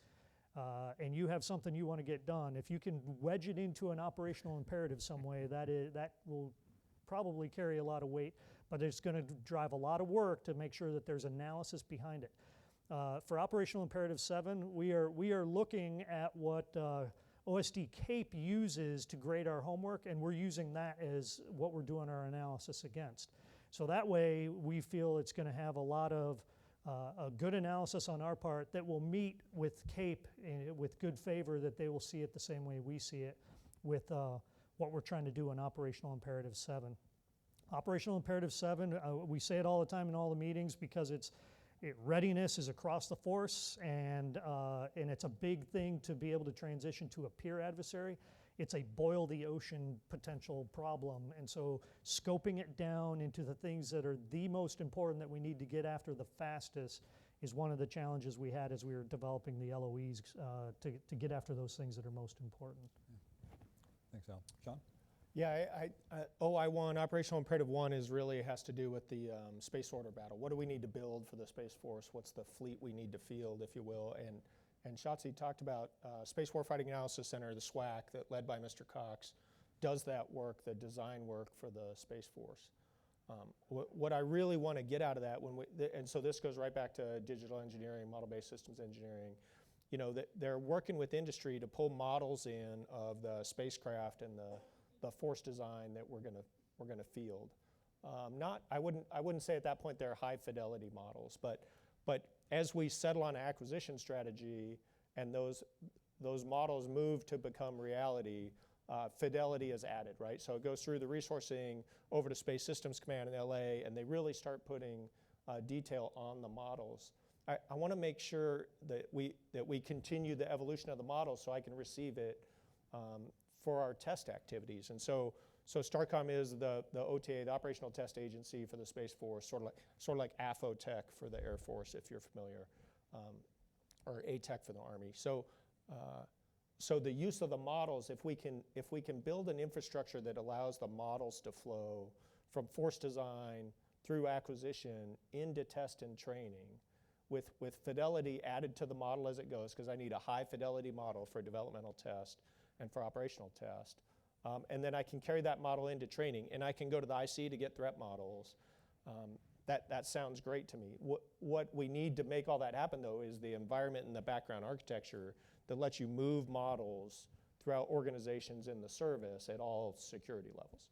Speaker 5: and you have something you want to get done, if you can wedge it into an operational imperative some way, that will probably carry a lot of weight, but it's going to drive a lot of work to make sure that there's analysis behind it. For Operational Imperative 7, we are looking at what OSD CAPE uses to grade our homework, and we're using that as what we're doing our analysis against. So that way, we feel it's going to have a lot of a good analysis on our part that will meet with CAPE with good favor, that they will see it the same way we see it with what we're trying to do in Operational Imperative 7. Operational Imperative 7, we say it all the time in all the meetings because readiness is across the force, and it's a big thing to be able to transition to a peer adversary. It's a boil the ocean potential problem, and so scoping it down into the things that are the most important that we need to get after the fastest is one of the challenges we had as we were developing the LOEs to get after those things that are most important.
Speaker 1: Thanks, Al. Sean?
Speaker 4: Yeah, OI1, Operational Imperative 1 has to do with the space order battle. What do we need to build for the Space Force? What's the fleet we need to field, if you will? And Shotzi talked about Space Warfighting Analysis Center, the SWAC, that led by Mr. Cox, does that work, the design work for the Space Force. What I really want to get out of that, and so this goes right back to digital engineering, model-based systems engineering, they're working with industry to pull models in of the spacecraft and the force design that we're going to field. I wouldn't say at that point they're high fidelity models, but as we settle on an acquisition strategy and those models move to become reality, fidelity is added, right? So it goes through the resourcing over to Space Systems Command in LA, and they really start putting detail on the models. I want to make sure that we continue the evolution of the model so I can receive it for our test activities. And so STARCOM is the OTA, the Operational Test Agency for the Space Force, sort of like AFOTech for the Air Force, if you're familiar, or ATEC for the Army. So the use of the models, if we can build an infrastructure that allows the models to flow from force design through acquisition into test and training, with fidelity added to the model as it goes, because I need a high fidelity model for developmental test and for operational test. And then I can carry that model into training, and I can go to the IC to get threat models. That sounds great to me. What we need to make all that happen, though, is the environment and the background architecture that lets you move models throughout organizations in the service at all security levels.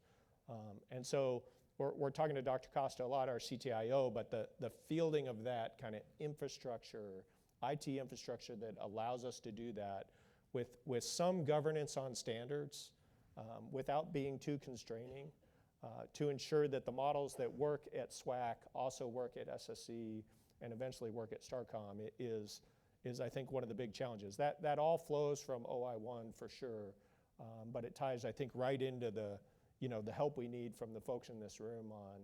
Speaker 4: And so we're talking to Dr. Costa a lot, our CTIO, but the fielding of that kind of infrastructure, IT infrastructure that allows us to do that with some governance on standards, without being too constraining, to ensure that the models that work at SWAC also work at SSC and eventually work at STARCOM is I think one of the big challenges. That all flows from OI1 for sure, but it ties, I think, right into the help we need from the folks in this room on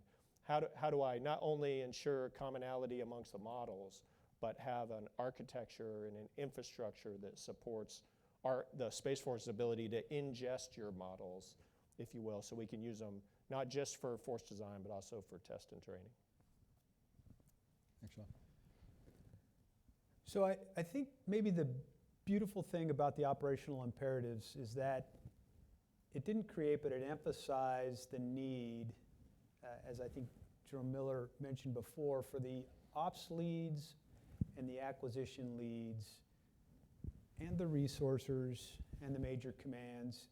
Speaker 4: how do I not only ensure commonality amongst the models, but have an architecture and an infrastructure that supports the Space Force's ability to ingest your models, if you will, so we can use them not just for force design, but also for test and training.
Speaker 1: Thanks, Sean.
Speaker 3: So I think maybe the beautiful thing about the operational imperatives is that it didn't create, but it emphasized the need, as I think Jerome Miller mentioned before, for the ops leads and the acquisition leads and the resourcers and the major commands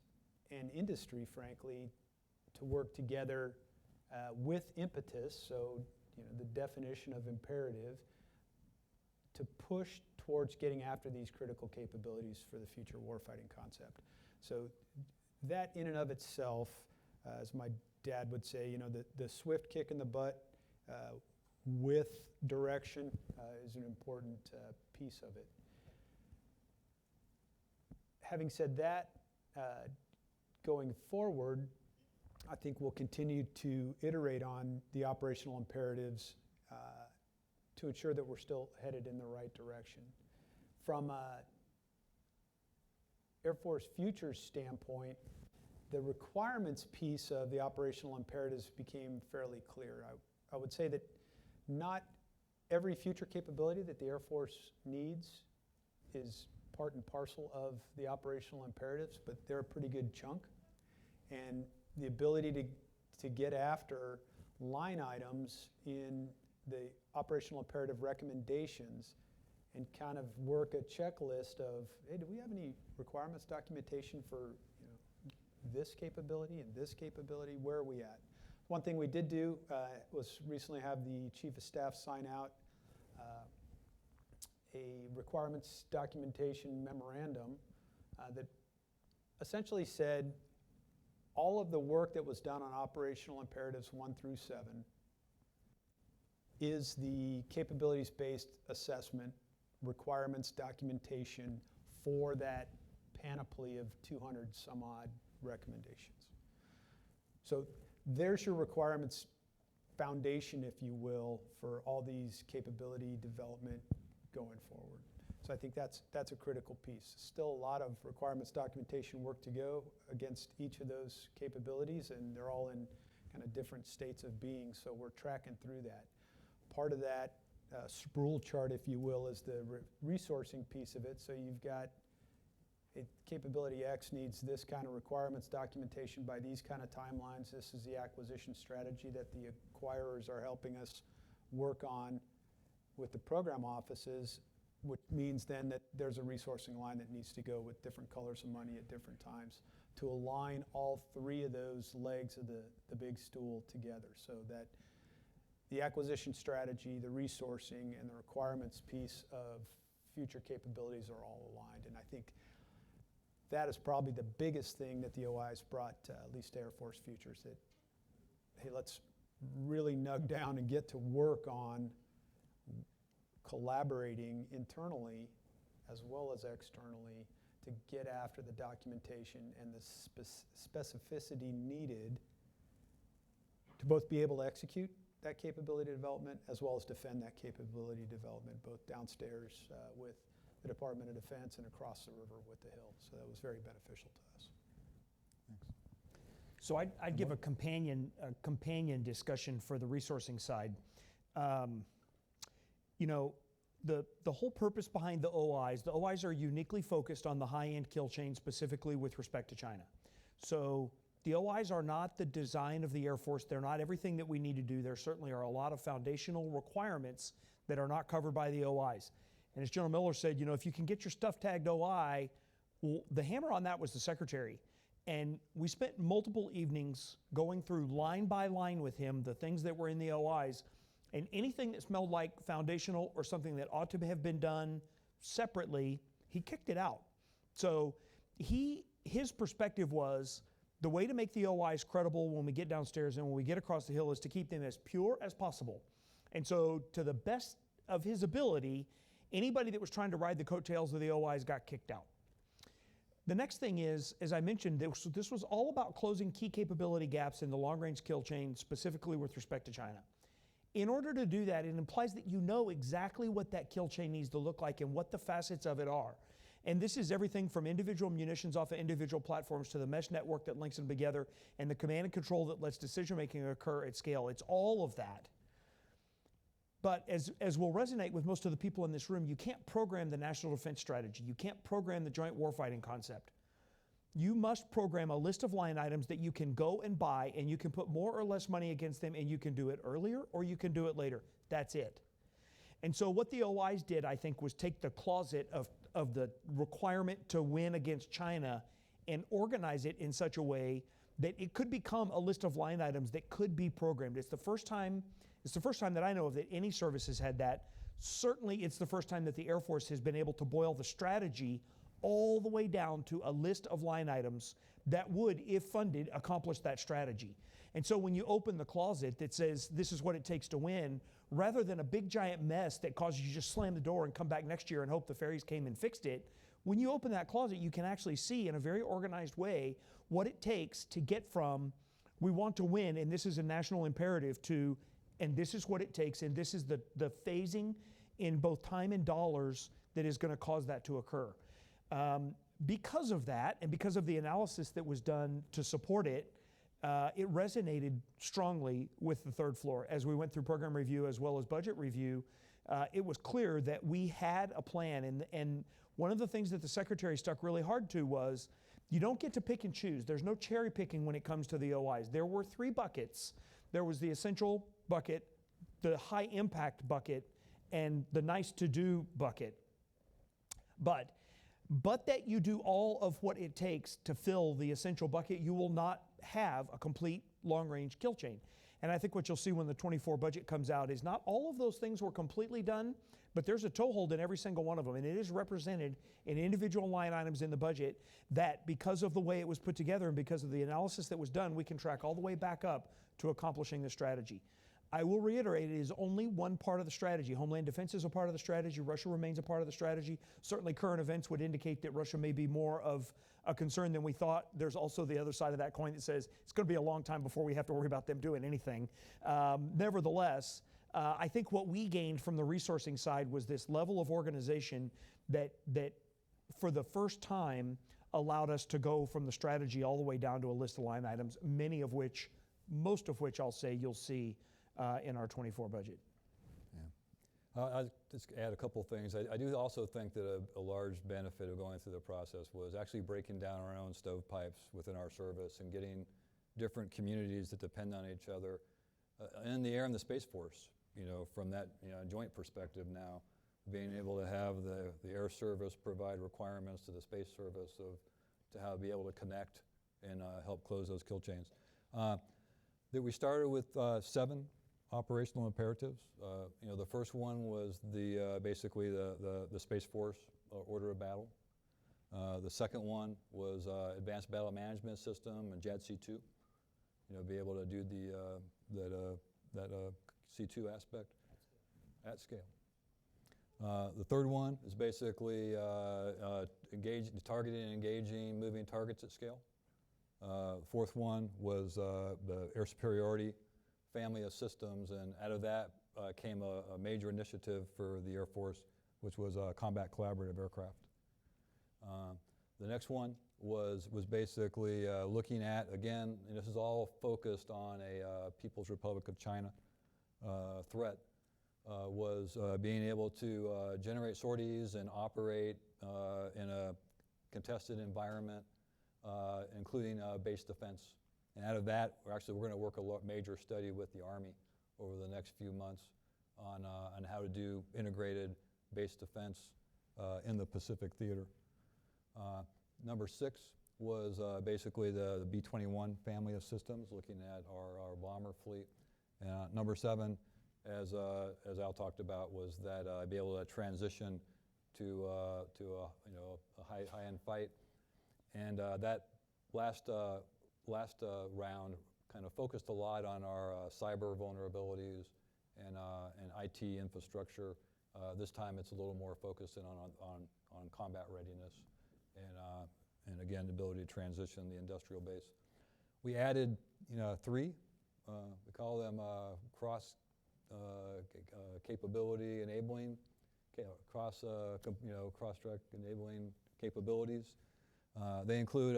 Speaker 3: and industry, frankly, to work together with impetus, so the definition of imperative, to push towards getting after these critical capabilities for the future warfighting concept. So that in and of itself, as my dad would say, the swift kick in the butt with direction is an important piece of it. Having said that, going forward, I think we'll continue to iterate on the operational imperatives to ensure that we're still headed in the right direction. From Air Force Futures standpoint, the requirements piece of the operational imperatives became fairly clear. I would say that not every future capability that the Air Force needs is part and parcel of the operational imperatives, but they're a pretty good chunk. And the ability to get after line items in the operational imperative recommendations and kind of work a checklist of, hey, do we have any requirements documentation for this capability and this capability? Where are we at? One thing we did do was recently have the Chief of Staff sign out a requirements documentation memorandum that essentially said all of the work that was done on operational imperatives 1 through 7 is the capabilities-based assessment requirements documentation for that panoply of 200 some odd recommendations. So there's your requirements foundation, if you will, for all these capability development going forward. So I think that's a critical piece. Still a lot of requirements documentation work to go against each of those capabilities, and they're all in kind of different states of being, so we're tracking through that. Part of that sprawl chart, if you will, is the resourcing piece of it. So you've got capability X needs this kind of requirements documentation by these kind of timelines. This is the acquisition strategy that the acquirers are helping us work on with the program offices, which means then that there's a resourcing line that needs to go with different colors of money at different times to align all three of those legs of the big stool together, so that the acquisition strategy, the resourcing, and the requirements piece of future capabilities are all aligned. And I think that is probably the biggest thing that the OI's brought, at least to Air Force Futures, that, hey, let's really nug down and get to work on collaborating internally as well as externally to get after the documentation and the specificity needed to both be able to execute that capability development as well as defend that capability development, both downstairs with the Department of Defense and across the river with the Hill. So that was very beneficial to us.
Speaker 1: Thanks.
Speaker 2: So I'd give a companion discussion for the resourcing side. The whole purpose behind the OIs are uniquely focused on the high-end kill chain, specifically with respect to China. So the OIs are not the design of the Air Force. They're not everything that we need to do. There certainly are a lot of foundational requirements that are not covered by the OIs. And as General Miller said, if you can get your stuff tagged OI, well, the hammer on that was the Secretary. And we spent multiple evenings going through line by line with him the things that were in the OIs, and anything that smelled like foundational or something that ought to have been done separately, he kicked it out. So his perspective was the way to make the OIs credible when we get downstairs and when we get across the Hill is to keep them as pure as possible. And so to the best of his ability, anybody that was trying to ride the coattails of the OIs got kicked out. The next thing is, as I mentioned, this was all about closing key capability gaps in the long-range kill chain, specifically with respect to China. In order to do that, it implies that you know exactly what that kill chain needs to look like and what the facets of it are. And this is everything from individual munitions off of individual platforms to the mesh network that links them together and the command and control that lets decision-making occur at scale. It's all of that. But as will resonate with most of the people in this room, you can't program the national defense strategy. You can't program the joint warfighting concept. You must program a list of line items that you can go and buy, and you can put more or less money against them, and you can do it earlier or you can do it later. That's it. And so what the OIs did, I think, was take the closet of the requirement to win against China and organize it in such a way that it could become a list of line items that could be programmed. It's the first time that I know of that any service has had that. Certainly, it's the first time that the Air Force has been able to boil the strategy all the way down to a list of line items that would, if funded, accomplish that strategy. And so when you open the closet that says this is what it takes to win, rather than a big giant mess that causes you to just slam the door and come back next year and hope the fairies came and fixed it, when you open that closet, you can actually see in a very organized way what it takes to get from we want to win and this is a national imperative to and this is what it takes, and this is the phasing in both time and dollars that is going to cause that to occur. Because of that, and because of the analysis that was done to support it, it resonated strongly with the third floor. As we went through program review as well as budget review, it was clear that we had a plan, and one of the things that the Secretary stuck really hard to was you don't get to pick and choose. There's no cherry picking when it comes to the OIs. There were 3 buckets. There was the essential bucket, the high impact bucket, and the nice to do bucket. But that you do all of what it takes to fill the essential bucket, you will not have a complete long range kill chain. And I think what you'll see when the 24 budget comes out is not all of those things were completely done, but there's a toehold in every single one of them, and it is represented in individual line items in the budget that because of the way it was put together and because of the analysis that was done, we can track all the way back up to accomplishing the strategy. I will reiterate, it is only one part of the strategy. Homeland defense is a part of the strategy. Russia remains a part of the strategy. Certainly current events would indicate that Russia may be more of a concern than we thought. There's also the other side of that coin that says it's going to be a long time before we have to worry about them doing anything. Nevertheless, I think what we gained from the resourcing side was this level of organization that for the first time allowed us to go from the strategy all the way down to a list of line items, most of which I'll say you'll see in our 24 budget.
Speaker 1: Yeah. I'll just add a couple of things. I do also think that a large benefit of going through the process was actually breaking down our own stovepipes within our service and getting different communities that depend on each other in the Air and the Space Force, from that joint perspective now, being able to have the Air Service provide requirements to the Space Service to how to be able to connect and help close those kill chains. That we started with 7 operational imperatives. The first one was basically the Space Force order of battle. The second one was Advanced Battle Management System and JADC2. Be able to do that C2 aspect at scale. The third one is basically targeting and engaging moving targets at scale. Fourth one was the air superiority family of systems, and out of that came a major initiative for the Air Force, which was combat collaborative aircraft. The next one was basically looking at, again, and this is all focused on a People's Republic of China threat, was being able to generate sorties and operate in a contested environment, including base defense. And out of that, we're going to work a major study with the Army over the next few months on how to do integrated base defense in the Pacific Theater. Number 6 was basically the B-21 family of systems, looking at our bomber fleet. Number 7, as Al talked about, was that be able to transition to a high-end fight. And that last round kind of focused a lot on our cyber vulnerabilities and IT infrastructure This time it's a little more focused in on combat readiness and again, the ability to transition the industrial base. We added, 3. We call them cross capability enabling, cross-track enabling capabilities. They include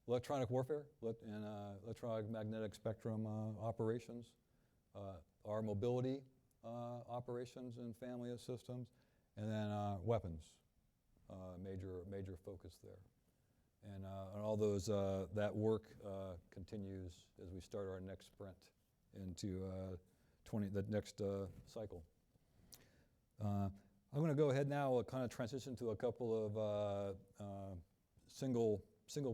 Speaker 1: electronic warfare and electronic magnetic spectrum operations, our mobility operations and family of systems, and then weapons, major focus there. And all those, that work continues as we start our next sprint into the next cycle. I'm going to go ahead now, kind of transition to a couple of single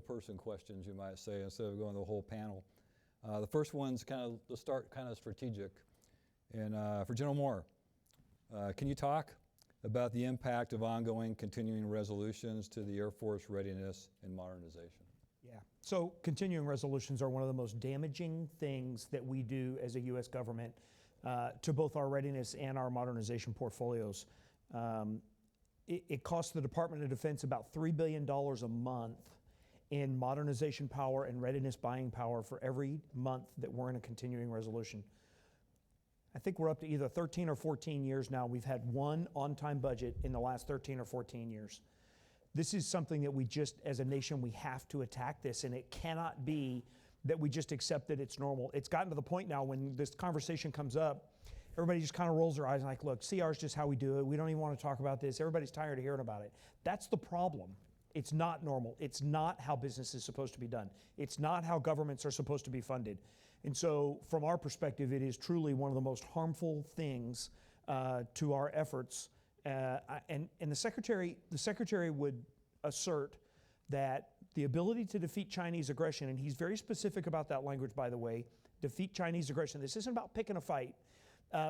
Speaker 1: person questions, you might say, instead of going the whole panel. The first one's to start kind of strategic. And for General Moore, can you talk about the impact of ongoing continuing resolutions to the Air Force readiness and modernization?
Speaker 2: Yeah. So continuing resolutions are one of the most damaging things that we do as a U.S. government to both our readiness and our modernization portfolios. It costs the Department of Defense about $3 billion a month in modernization power and readiness buying power for every month that we're in a continuing resolution. I think we're up to either 13 or 14 years now. We've had one on-time budget in the last 13 or 14 years. This is something that we just, as a nation, we have to attack this, and it cannot be that we just accept that it's normal. It's gotten to the point now when this conversation comes up, everybody just kind of rolls their eyes and like, look, CR is just how we do it. We don't even want to talk about this. Everybody's tired of hearing about it. That's the problem. It's not normal. It's not how business is supposed to be done. It's not how governments are supposed to be funded. And so from our perspective, it is truly one of the most harmful things to our efforts. And the Secretary would assert that the ability to defeat Chinese aggression, and he's very specific about that language, by the way, defeat Chinese aggression. This isn't about picking a fight.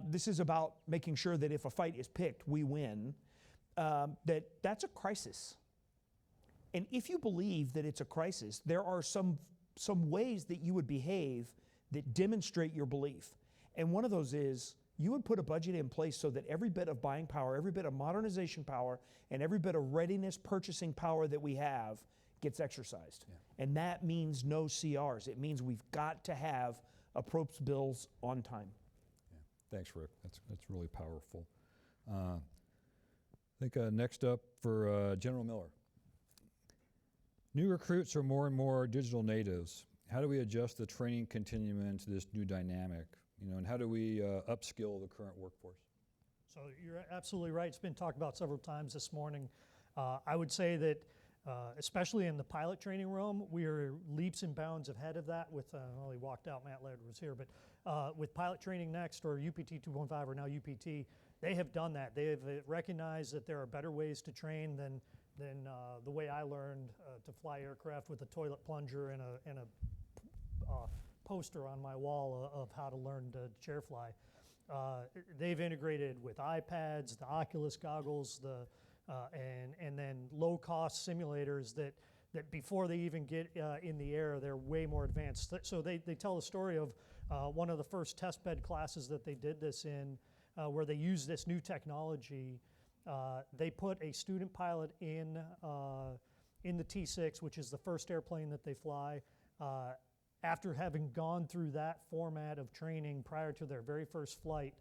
Speaker 2: This is about making sure that if a fight is picked, we win. That's a crisis. And if you believe that it's a crisis, there are some ways that you would behave that demonstrate your belief. And one of those is you would put a budget in place so that every bit of buying power, every bit of modernization power, and every bit of readiness purchasing power that we have gets exercised. Yeah. And that means no CRs. It means we've got to have appropriate bills on time.
Speaker 1: Yeah. Thanks, Rick. That's really powerful. I think next up for General Miller. New recruits are more and more digital natives. How do we adjust the training continuum to this new dynamic? And how do we upskill the current workforce?
Speaker 5: So you're absolutely right. It's been talked about several times this morning. I would say that, especially in the pilot training room, we are leaps and bounds ahead of that with, well, he walked out, Matt Laird was here, but with Pilot Training Next, or UPT 2.5, or now UPT, they have done that. They have recognized that there are better ways to train than the way I learned to fly aircraft with a toilet plunger and a poster on my wall of how to learn to chair fly. They've integrated with iPads, the Oculus goggles, and then low-cost simulators that before they even get in the air, they're way more advanced. So they tell the story of one of the first test bed classes that they did this in, where they used this new technology. They put a student pilot in the T6, which is the first airplane that they fly. After having gone through that format of training prior to their very first flight,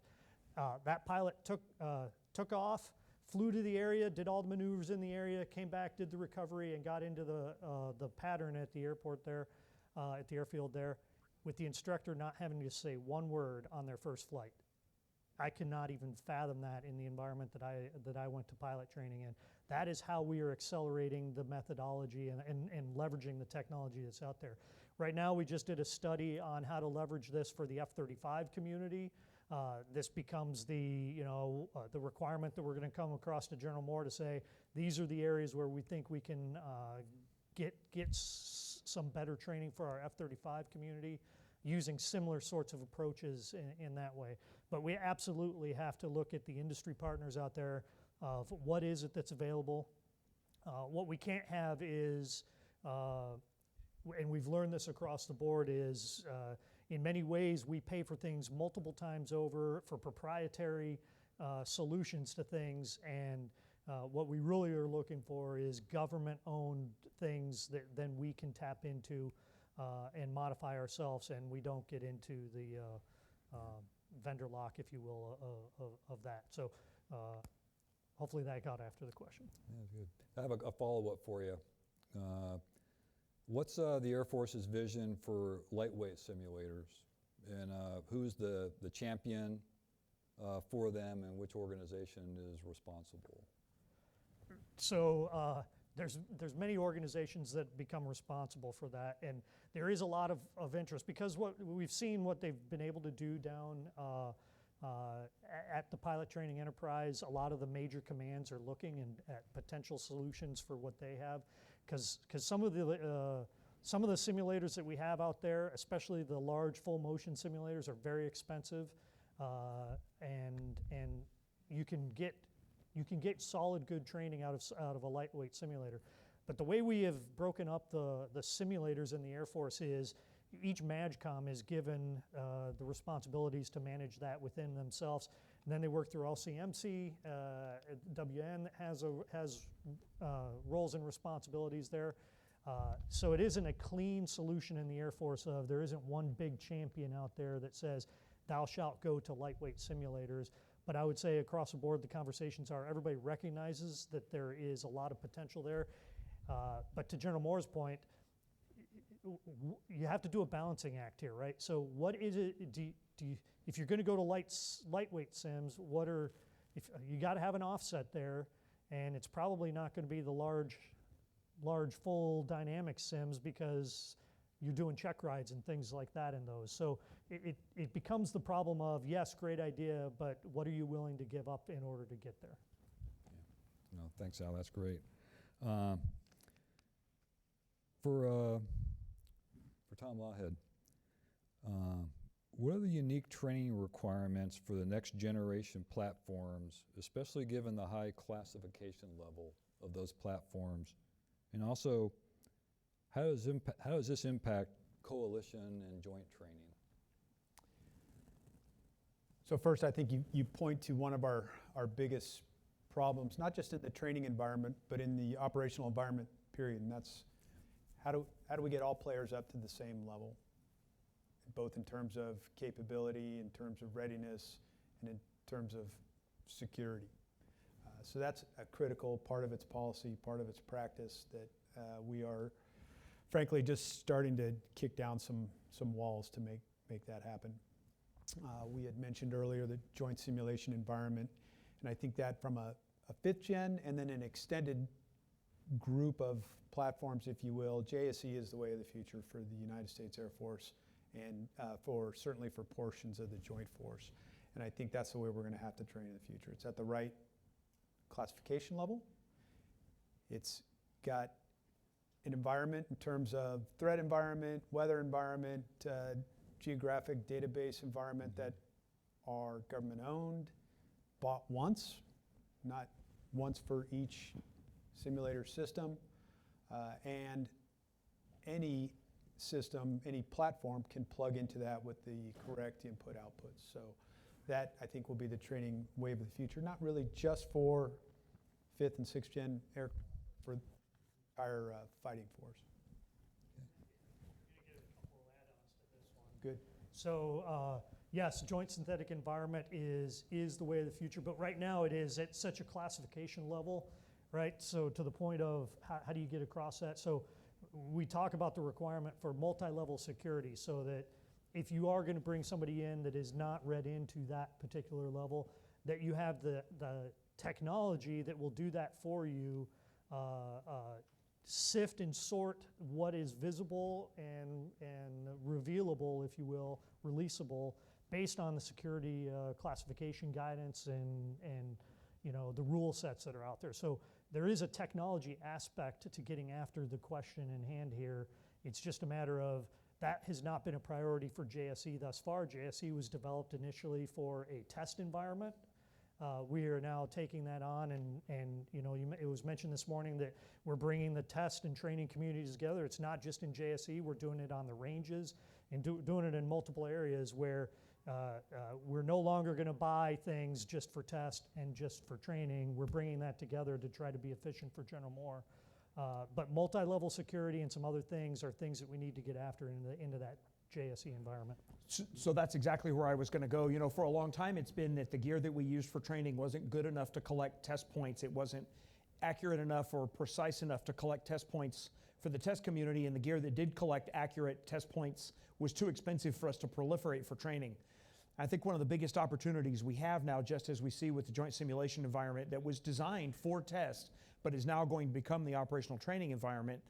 Speaker 5: that pilot took off, flew to the area, did all the maneuvers in the area, came back, did the recovery, and got into the pattern at the airport there, at the airfield there, with the instructor not having to say one word on their first flight. I cannot even fathom that in the environment that I went to pilot training in. That is how we are accelerating the methodology and leveraging the technology that's out there. Right now, we just did a study on how to leverage this for the F-35 community. This becomes the requirement that we're going to come across to General Moore to say, these are the areas where we think we can get some better training for our F-35 community, using similar sorts of approaches in that way. But we absolutely have to look at the industry partners out there of what is it that's available. What we can't have is, and we've learned this across the board, is in many ways we pay for things multiple times over for proprietary solutions to things, and what we really are looking for is government-owned things that then we can tap into and modify ourselves, and we don't get into the vendor lock, if you will, of that. So hopefully that got after the question.
Speaker 1: Yeah, good. I have a follow-up for you. What's the Air Force's vision for lightweight simulators, and who's the champion for them, and which organization is responsible?
Speaker 5: So there's many organizations that become responsible for that, and there is a lot of interest because what we've seen, what they've been able to do down at the pilot training enterprise. A lot of the major commands are looking at potential solutions for what they have, because some of the simulators that we have out there, especially the large full motion simulators, are very expensive, and you can get solid good training out of a lightweight simulator. But the way we have broken up the simulators in the Air Force is each MAJCOM is given the responsibilities to manage that within themselves. And then they work through LCMC. WN has roles and responsibilities there. So it isn't a clean solution in the Air Force of there isn't one big champion out there that says thou shalt go to lightweight simulators. But I would say across the board the conversations are everybody recognizes that there is a lot of potential there. But to General Moore's point, you have to do a balancing act here, right? So what is it, if you're going to go to lightweight sims, if you got to have an offset there, and it's probably not going to be the large full dynamic sims because you're doing check rides and things like that in those. So it becomes the problem of, yes, great idea, but what are you willing to give up in order to get there?
Speaker 1: Yeah. No, thanks, Al. That's great. For Tom Lawhead, what are the unique training requirements for the next generation platforms, especially given the high classification level of those platforms? And also, how does this impact coalition and joint training?
Speaker 3: So first, I think you point to one of our biggest problems, not just in the training environment, but in the operational environment, period, and that's how do we get all players up to the same level, both in terms of capability, in terms of readiness, and in terms of security. So that's a critical part of its policy, part of its practice that we are, frankly, just starting to kick down some walls to make that happen. We had mentioned earlier the joint simulation environment, and I think that from a 5th gen and then an extended group of platforms, if you will, JSE is the way of the future for the United States Air Force and certainly for portions of the Joint Force. And I think that's the way we're going to have to train in the future. It's at the right classification level. It's got an environment in terms of threat environment, weather environment, geographic database environment that are government owned, bought once, not once for each simulator system, and any system, any platform can plug into that with the correct input outputs. So that, I think, will be the training wave of the future, not really just for 5th and 6th gen air, for the entire fighting force. Good.
Speaker 5: So yes, joint synthetic environment is the way of the future, but right now it is at such a classification level, right? So to the point of how do you get across that? So we talk about the requirement for multi-level security, so that if you are going to bring somebody in that is not read into that particular level, that you have the technology that will do that for you, sift and sort what is visible and revealable, if you will, releasable, based on the security classification guidance and you know the rule sets that are out there. So there is a technology aspect to getting after the question in hand here. It's just a matter of that has not been a priority for JSE thus far. JSE was developed initially for a test environment. We are now taking that on, and you know, it was mentioned this morning that we're bringing the test and training communities together. It's not just in JSE, we're doing it on the ranges and doing it in multiple areas where We're no longer going to buy things just for test and just for training. We're bringing that together to try to be efficient for General Moore. But multi-level security and some other things are things that we need to get after into that JSE environment.
Speaker 2: So that's exactly where I was going to go. You know, for a long time, it's been that the gear that we used for training wasn't good enough to collect test points. It wasn't accurate enough or precise enough to collect test points for the test community, and the gear that did collect accurate test points was too expensive for us to proliferate for training. I think one of the biggest opportunities we have now, just as we see with the joint simulation environment that was designed for test, but is now going to become the operational training environment.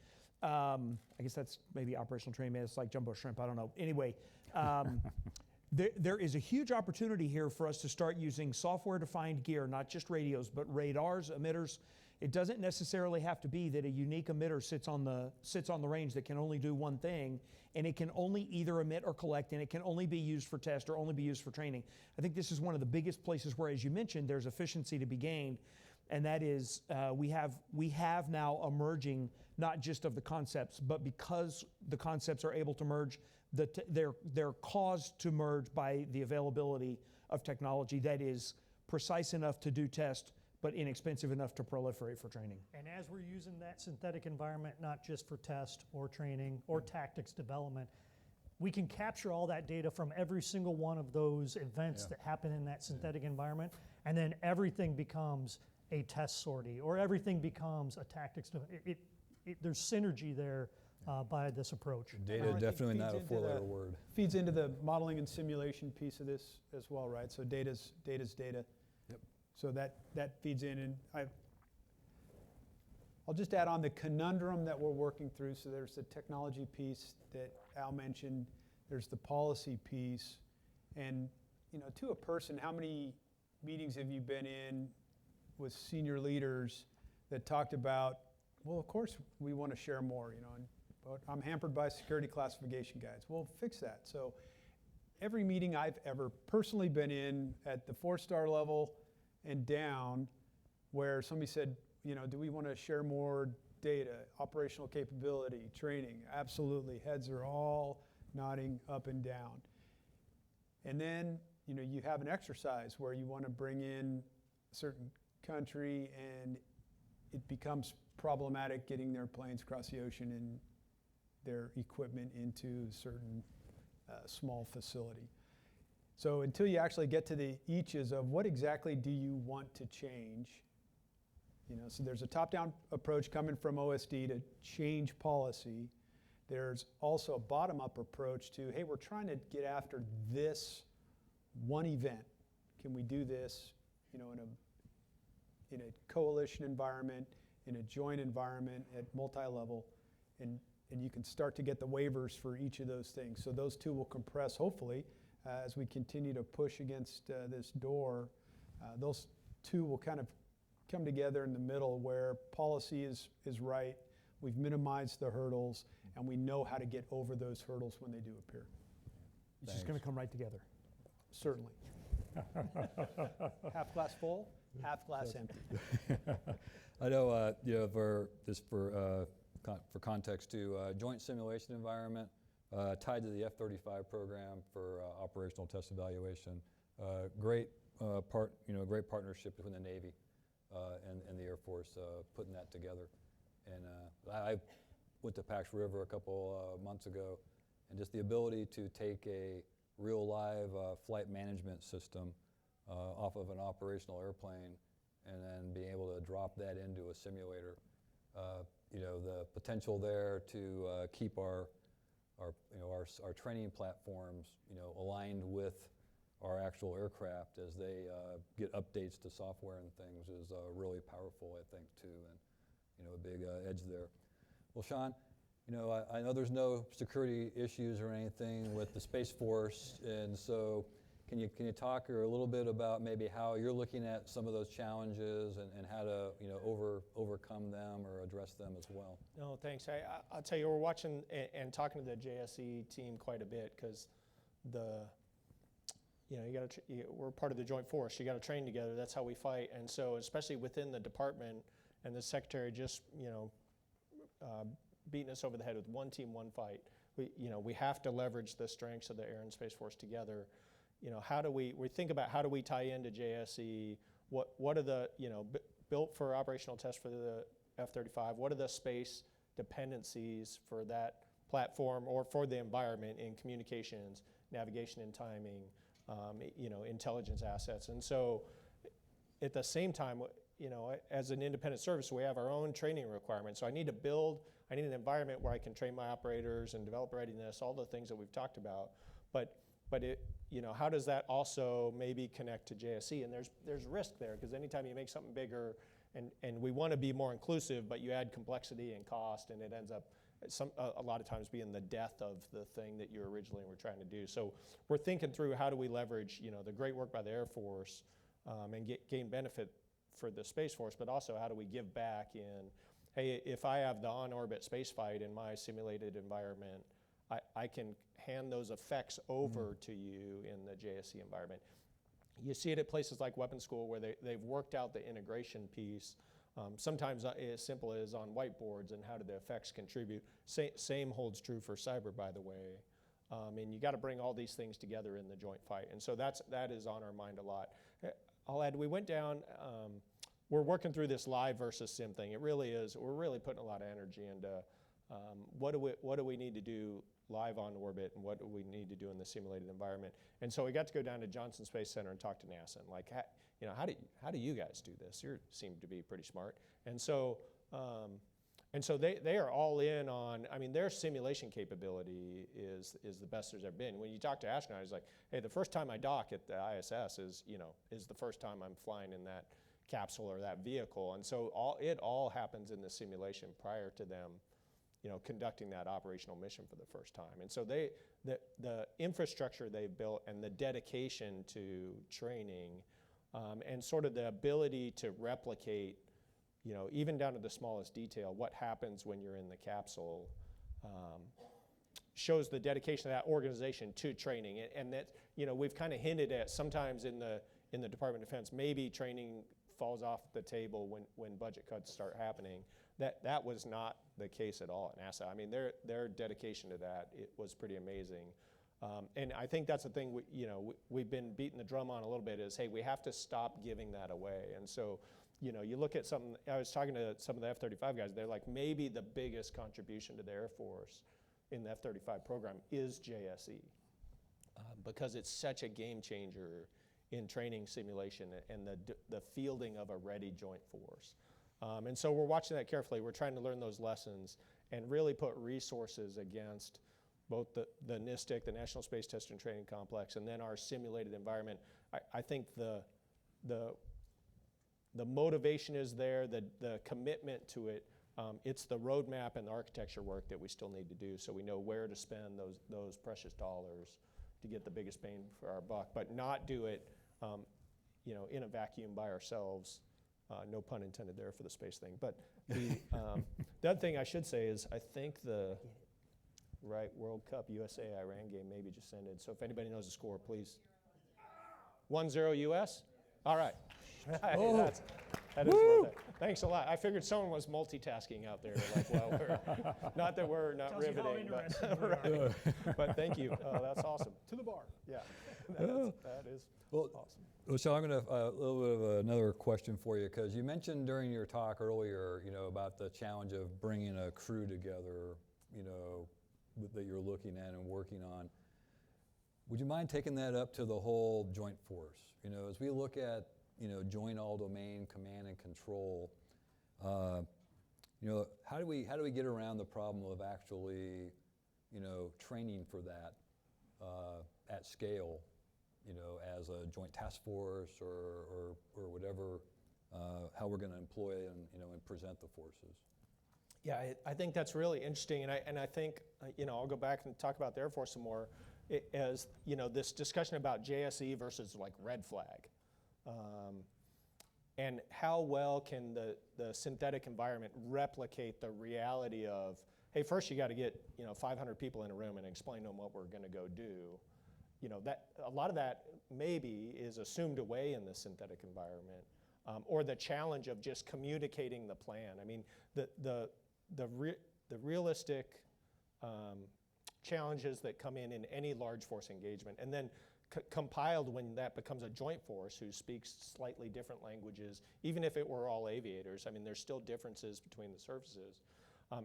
Speaker 2: I guess that's maybe operational training, maybe it's like jumbo shrimp, I don't know. Anyway, there is a huge opportunity here for us to start using software-defined gear, not just radios, but radars, emitters. It doesn't necessarily have to be that a unique emitter sits on the range that can only do one thing, and it can only either emit or collect, and it can only be used for test or only be used for training. I think this is one of the biggest places where, as you mentioned, there's efficiency to be gained, and that is we have now emerging not just of the concepts, but because the concepts are able to merge, they're caused to merge by the availability of technology that is precise enough to do test, but inexpensive enough to proliferate for training.
Speaker 5: And as we're using that synthetic environment, not just for test or training or tactics development, we can capture all that data from every single one of those events that happen in that synthetic environment, and then everything becomes a test sortie, or everything becomes a tactics. There's synergy there by this approach.
Speaker 1: Data definitely not a four-letter word.
Speaker 3: Feeds into the modeling and simulation piece of this as well, right? So data's data.
Speaker 1: Yep.
Speaker 3: So that feeds in, and I'll just add on the conundrum that we're working through. So there's the technology piece that Al mentioned. There's the policy piece, and you know, to a person, how many meetings have you been in with senior leaders that talked about, well, of course we want to share more, you know, but I'm hampered by security classification guides. Well, fix that. So every meeting I've ever personally been in at the 4-star level and down, where somebody said, you know, do we want to share more data, operational capability, training? Absolutely. Heads are all nodding up and down. And then, you know, you have an exercise where you want to bring in a certain country, and it becomes problematic getting their planes across the ocean and their equipment into a certain small facility. So until you actually get to the eaches of what exactly do you want to change, you know, so there's a top-down approach coming from OSD to change policy. There's also a bottom-up approach to, hey, we're trying to get after this one event. Can we do this, you know, in a coalition environment, in a joint environment, at multi-level, and you can start to get the waivers for each of those things. So those two will compress, hopefully, as we continue to push against this door. Those two will kind of come together in the middle where policy is right, we've minimized the hurdles, and we know how to get over those hurdles when they do appear.
Speaker 2: It's just going to come right together.
Speaker 3: Certainly. Half glass full, half glass empty.
Speaker 1: I know, you know, for context too, joint simulation environment tied to the F-35 program for operational test evaluation. Great partnership between the Navy and the Air Force putting that together. And I went to Pax River a couple months ago, and just the ability to take a real live flight management system off of an operational airplane and then being able to drop that into a simulator. You know, the potential there to keep our training platforms, you know, aligned with our actual aircraft as they get updates to software and things is really powerful, I think, too, and you know, a big edge there. Well, Sean, you know, I know there's no security issues or anything with the Space Force, and so can you talk a little bit about maybe how you're looking at some of those challenges and how to, you know, overcome them or address them as well?
Speaker 4: No, thanks. I'll tell you, we're watching and talking to the JSE team quite a bit, because we're part of the joint force. You got to train together. That's how we fight. And so, especially within the department, and the secretary just, you know, beating us over the head with one team, one fight. We have to leverage the strengths of the Air and Space Force together. how do we think about how do we tie into JSE? What are the, built for operational tests for the F-35, what are the space dependencies for that platform or for the environment in communications, navigation and timing, intelligence assets. And so at the same time, as an independent service, we have our own training requirements. So I need an environment where I can train my operators and develop readiness, all the things that we've talked about. But it, how does that also maybe connect to JSE? And there's risk there, because anytime you make something bigger, and we want to be more inclusive, but you add complexity and cost, and it ends up a lot of times being the death of the thing that you originally were trying to do. So we're thinking through how do we leverage, the great work by the Air Force and gain benefit for the Space Force, but also how do we give back in, hey, if I have the on-orbit space fight in my simulated environment, I can hand those effects over to you in the JSC environment. You see it at places like Weapons School where they've worked out the integration piece. Sometimes as simple as on whiteboards and how do the effects contribute. Same holds true for cyber, by the way. And you got to bring all these things together in the joint fight. And so that is on our mind a lot. I'll add, we went down, we're working through this live versus sim thing. It really is, we're really putting a lot of energy into what do we need to do live on orbit and what do we need to do in the simulated environment. And so we got to go down to Johnson Space Center and talk to NASA and like, how do you guys do this? You seem to be pretty smart. And so they are all in on, their simulation capability is the best there's ever been. When you talk to astronauts, it's like, hey, the first time I dock at the ISS is the first time I'm flying in that capsule or that vehicle. And so it all happens in the simulation prior to them, conducting that operational mission for the first time. And so the infrastructure they've built and the dedication to training and sort of the ability to replicate, even down to the smallest detail, what happens when you're in the capsule shows the dedication of that organization to training. And that, we've kind of hinted at sometimes in the Department of Defense, maybe training falls off the table when budget cuts start happening. That was not the case at all at NASA. Their dedication to that, it was pretty amazing. And I think that's the thing we've been beating the drum on a little bit is, hey, we have to stop giving that away. And so, you look at something, I was talking to some of the F-35 guys, they're like, maybe the biggest contribution to the Air Force in the F-35 program is JSE because it's such a game changer in training simulation and the fielding of a ready joint force. And so we're watching that carefully. We're trying to learn those lessons and really put resources against both the NISTIC, the National Space Test and Training Complex, and then our simulated environment. I think the motivation is there, the commitment to it. It's the roadmap and the architecture work that we still need to do so we know where to spend those precious dollars to get the biggest bang for our buck, but not do it in a vacuum by ourselves. No pun intended there for the space thing. But the other thing I should say is I think the World Cup USA-Iran game maybe just ended. So if anybody knows the score, please. 1-0 US? All right. That is worth it. Thanks a lot. I figured someone was multitasking out there. Like, well, not that we're not
Speaker 5: Tells
Speaker 4: riveting,
Speaker 5: you how
Speaker 4: but,
Speaker 5: interested we are.
Speaker 4: right. But thank you. That's awesome. To the bar. Yeah, that is awesome.
Speaker 1: Well, so I'm going to a little bit of another question for you because you mentioned during your talk earlier, about the challenge of bringing a crew together, that you're looking at and working on. Would you mind taking that up to the whole joint force? As we look at joint all-domain command and control, how do we get around the problem of actually, training for that at scale? As a joint task force or whatever, how we're going to employ and present the forces.
Speaker 4: Yeah, I think that's really interesting, and I think I'll go back and talk about the Air Force some more, as this discussion about JSE versus like red flag, and how well can the synthetic environment replicate the reality of, hey, first you got to get 500 people in a room and explain to them what we're going to go do. That a lot of that maybe is assumed away in the synthetic environment, or the challenge of just communicating the plan. The realistic challenges that come in any large force engagement, and then compiled when that becomes a joint force who speaks slightly different languages, even if it were all aviators. I mean, there's still differences between the services.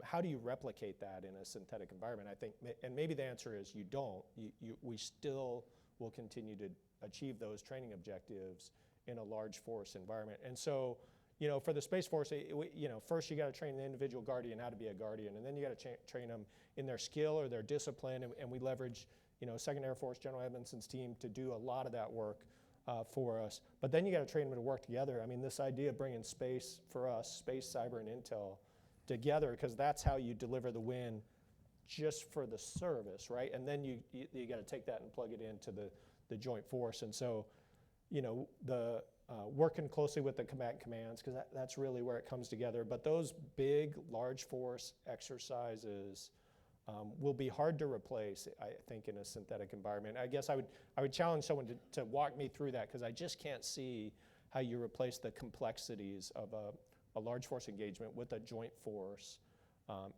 Speaker 4: How do you replicate that in a synthetic environment? I think, and maybe the answer is you don't. We still will continue to achieve those training objectives in a large force environment. And so, for the Space Force, first you got to train the individual guardian how to be a guardian, and then you got to train them in their skill or their discipline, and we leverage, 2nd Air Force, General Edmondson's team to do a lot of that work for us. But then you got to train them to work together. I mean, this idea of bringing space, for us, space, cyber, and intel together, because that's how you deliver the win just for the service, right? And then you got to take that and plug it into the joint force. And so, the working closely with the combatant commands, because that's really where it comes together. But those big, large force exercises will be hard to replace, I think, in a synthetic environment. I guess I would challenge someone to walk me through that, because I just can't see how you replace the complexities of a large force engagement with a joint force,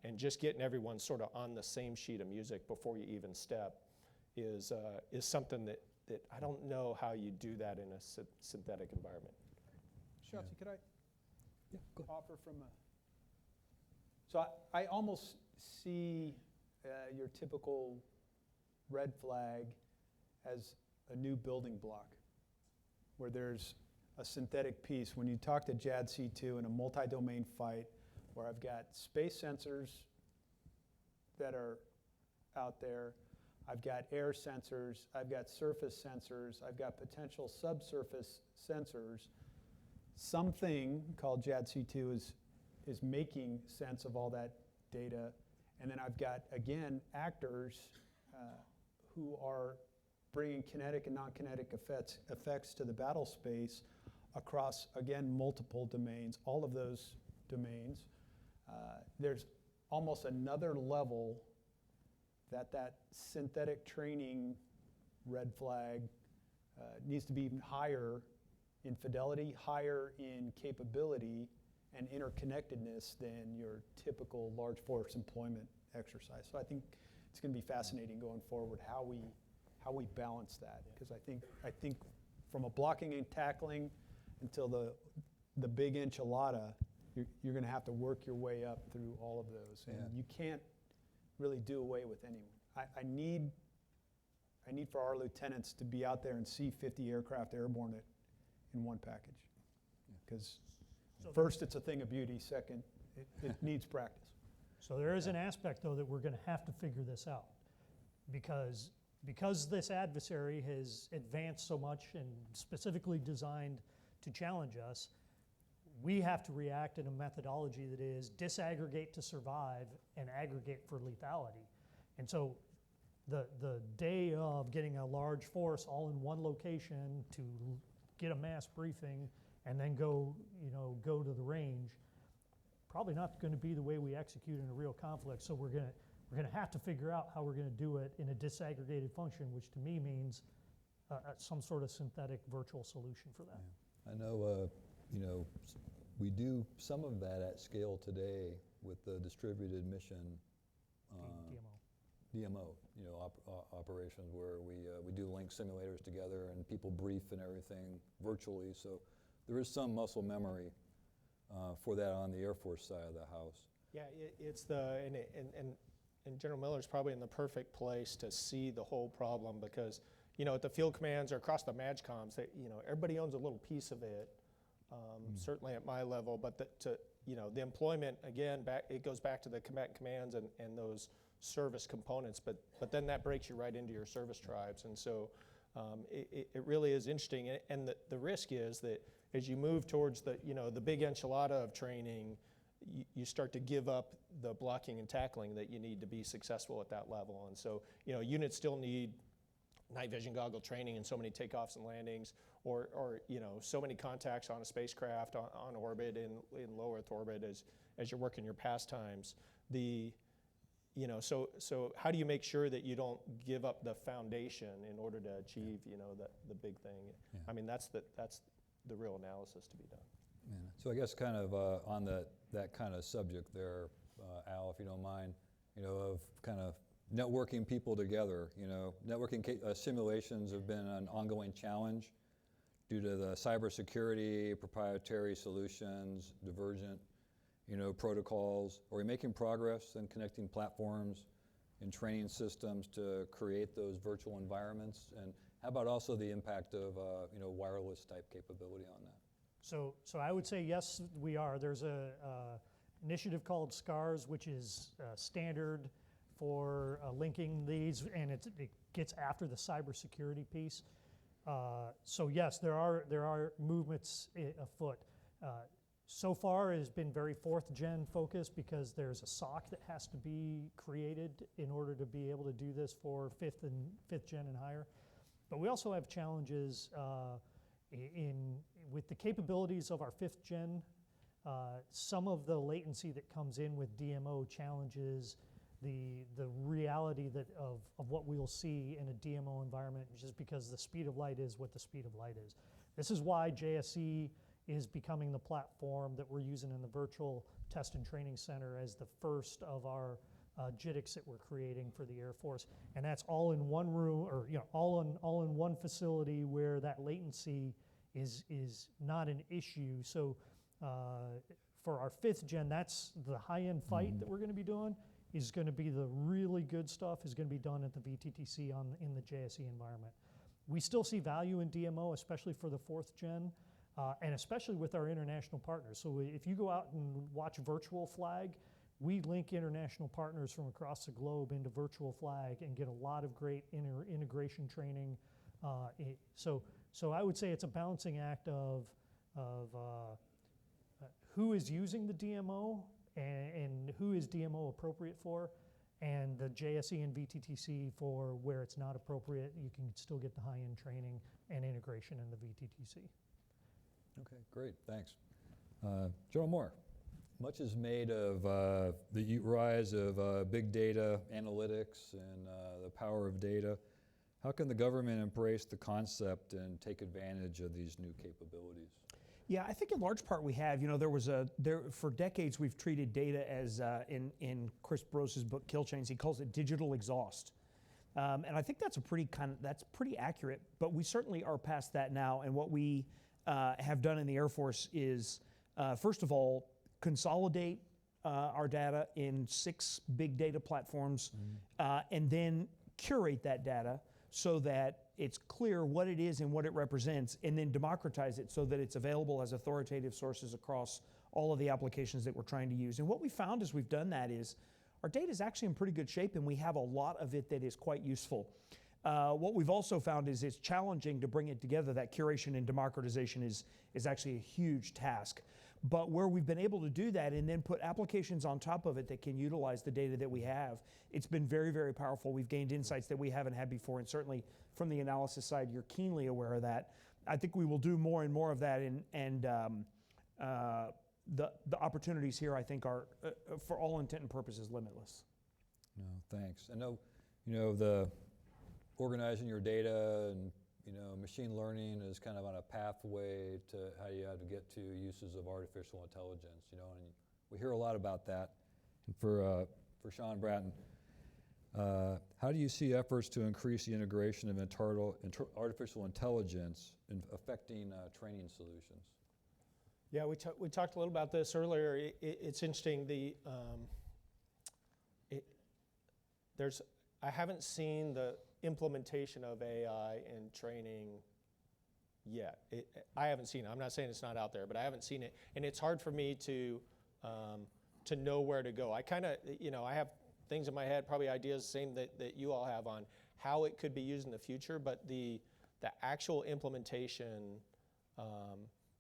Speaker 4: and just getting everyone sort of on the same sheet of music before you even step is something that I don't know how you do that in a synthetic environment.
Speaker 3: Shotzi, could I
Speaker 1: Go ahead.
Speaker 3: offer from a... So I almost see your typical red flag as a new building block, where there's a synthetic piece. When you talk to JADC2 in a multi-domain fight, where I've got space sensors that are out there, I've got air sensors, I've got surface sensors, I've got potential subsurface sensors. Something called JADC2 is making sense of all that data. And then I've got, again, actors who are bringing kinetic and non-kinetic effects to the battle space across, again, multiple domains, all of those domains. There's almost another level that synthetic training red flag needs to be even higher in fidelity, higher in capability and interconnectedness than your typical large force employment exercise. So I think it's going to be fascinating going forward how we balance that, because I think from a blocking and tackling until the big enchilada, you're going to have to work your way up through all of those, and you can't really do away with anyone. I need for our lieutenants to be out there and see 50 aircraft airborne in one package, because first it's a thing of beauty, second it needs practice.
Speaker 5: So there is an aspect, though, that we're going to have to figure this out, because this adversary has advanced so much and specifically designed to challenge us. We have to react in a methodology that is disaggregate to survive and aggregate for lethality. And so the day of getting a large force all in one location to get a mass briefing and then go to the range, probably not going to be the way we execute in a real conflict. So we're going to have to figure out how we're going to do it in a disaggregated function, which to me means some sort of synthetic virtual solution for that.
Speaker 1: Yeah. I know, we do some of that at scale today with the distributed mission DMO, operations where we do link simulators together and people brief and everything virtually. So there is some muscle memory for that on the Air Force side of the house.
Speaker 4: Yeah, and General Miller's probably in the perfect place to see the whole problem, because at the field commands or across the MAGCOMs, everybody owns a little piece of it. Certainly at my level, but the employment, again, it goes back to the combatant commands and those service components, but then that breaks you right into your service tribes. And so it really is interesting. And the risk is that as you move towards the big enchilada of training, you start to give up the blocking and tackling that you need to be successful at that level. And so, units still need night vision goggle training and so many takeoffs and landings, or so many contacts on a spacecraft on orbit in low Earth orbit as you're working your pastimes. So how do you make sure that you don't give up the foundation in order to achieve the big thing?
Speaker 1: Yeah.
Speaker 4: I mean, that's the real analysis to be done.
Speaker 1: Yeah. So I guess kind of on that kind of subject there, Al, if you don't mind, of kind of networking people together. You know, networking simulations have been an ongoing challenge due to the cybersecurity, proprietary solutions, divergent, protocols. Are we making progress in connecting platforms and training systems to create those virtual environments? And how about also the impact of, wireless type capability on that?
Speaker 5: So I would say yes, we are. There's a initiative called SCARS, which is standard for linking these, and it gets after the cybersecurity piece. So yes, there are movements afoot. So far, it has been very fourth gen focused because there's a SOC that has to be created in order to be able to do this for fifth gen and higher. But we also have challenges with the capabilities of our fifth gen. Some of the latency that comes in with DMO challenges the reality of what we'll see in a DMO environment, just because the speed of light is what the speed of light is. This is why JSE is becoming the platform that we're using in the virtual test and training center as the first of our JITICs that we're creating for the Air Force. And that's all in one room, or all in one facility where that latency is not an issue. So for our fifth gen, that's the high-end fight that we're going to be doing. Is going to be the really good stuff is going to be done at the VTTC in the JSE environment. We still see value in DMO, especially for the fourth gen, and especially with our international partners. So if you go out and watch Virtual Flag, we link international partners from across the globe into Virtual Flag and get a lot of great integration training. So I would say it's a balancing act of who is using the DMO and who is DMO appropriate for, and the JSE and VTTC for where it's not appropriate. You can still get the high-end training and integration in the VTTC.
Speaker 1: Okay, great, thanks. General Moore, much is made of the rise of big data analytics and the power of data. How can the government embrace the concept and take advantage of these new capabilities?
Speaker 2: Yeah, I think in large part we have. For decades we've treated data as, in Chris Brose's book Kill Chains, he calls it digital exhaust. And I think that's pretty accurate, but we certainly are past that now. And what we have done in the Air Force is, first of all, consolidate our data in 6 big data platforms, and then curate that data so that it's clear what it is and what it represents, and then democratize it so that it's available as authoritative sources across all of the applications that we're trying to use. And what we found as we've done that is our data is actually in pretty good shape, and we have a lot of it that is quite useful. What we've also found is it's challenging to bring it together. That curation and democratization is actually a huge task. But where we've been able to do that and then put applications on top of it that can utilize the data that we have, it's been very, very powerful. We've gained insights that we haven't had before, and certainly from the analysis side, you're keenly aware of that. I think we will do more and more of that, and the opportunities here, I think, are, for all intent and purposes, limitless.
Speaker 1: No, thanks. I know, the organizing your data and machine learning is kind of on a pathway to how you have to get to uses of artificial intelligence, and we hear a lot about that. And for Sean Bratton, how do you see efforts to increase the integration of artificial intelligence in affecting training solutions?
Speaker 4: Yeah, we talked a little about this earlier. It's interesting. I haven't seen the implementation of AI in training yet. I haven't seen it. I'm not saying it's not out there, but I haven't seen it, and it's hard for me to know where to go. I kind of, I have things in my head, probably ideas, same that you all have, on how it could be used in the future, but the actual implementation,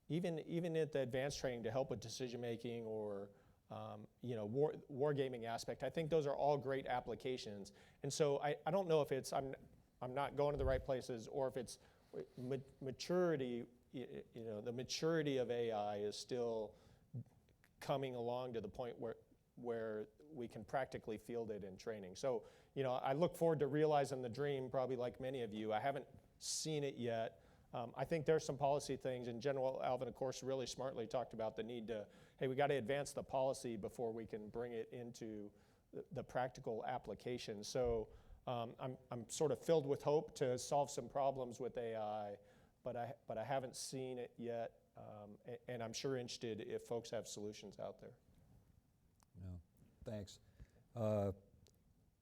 Speaker 4: even at the advanced training to help with decision making or wargaming aspect, I think those are all great applications. And so I don't know if it's I'm not going to the right places, or if it's maturity. The maturity of AI is still coming along to the point where we can practically field it in training. So I look forward to realizing the dream, probably like many of you. I haven't seen it yet. I think there's some policy things, and General Alvin, of course, really smartly talked about the need to, hey, we got to advance the policy before we can bring it into the practical application. So I'm sort of filled with hope to solve some problems with AI, but I haven't seen it yet, and I'm sure interested if folks have solutions out there.
Speaker 1: No, thanks.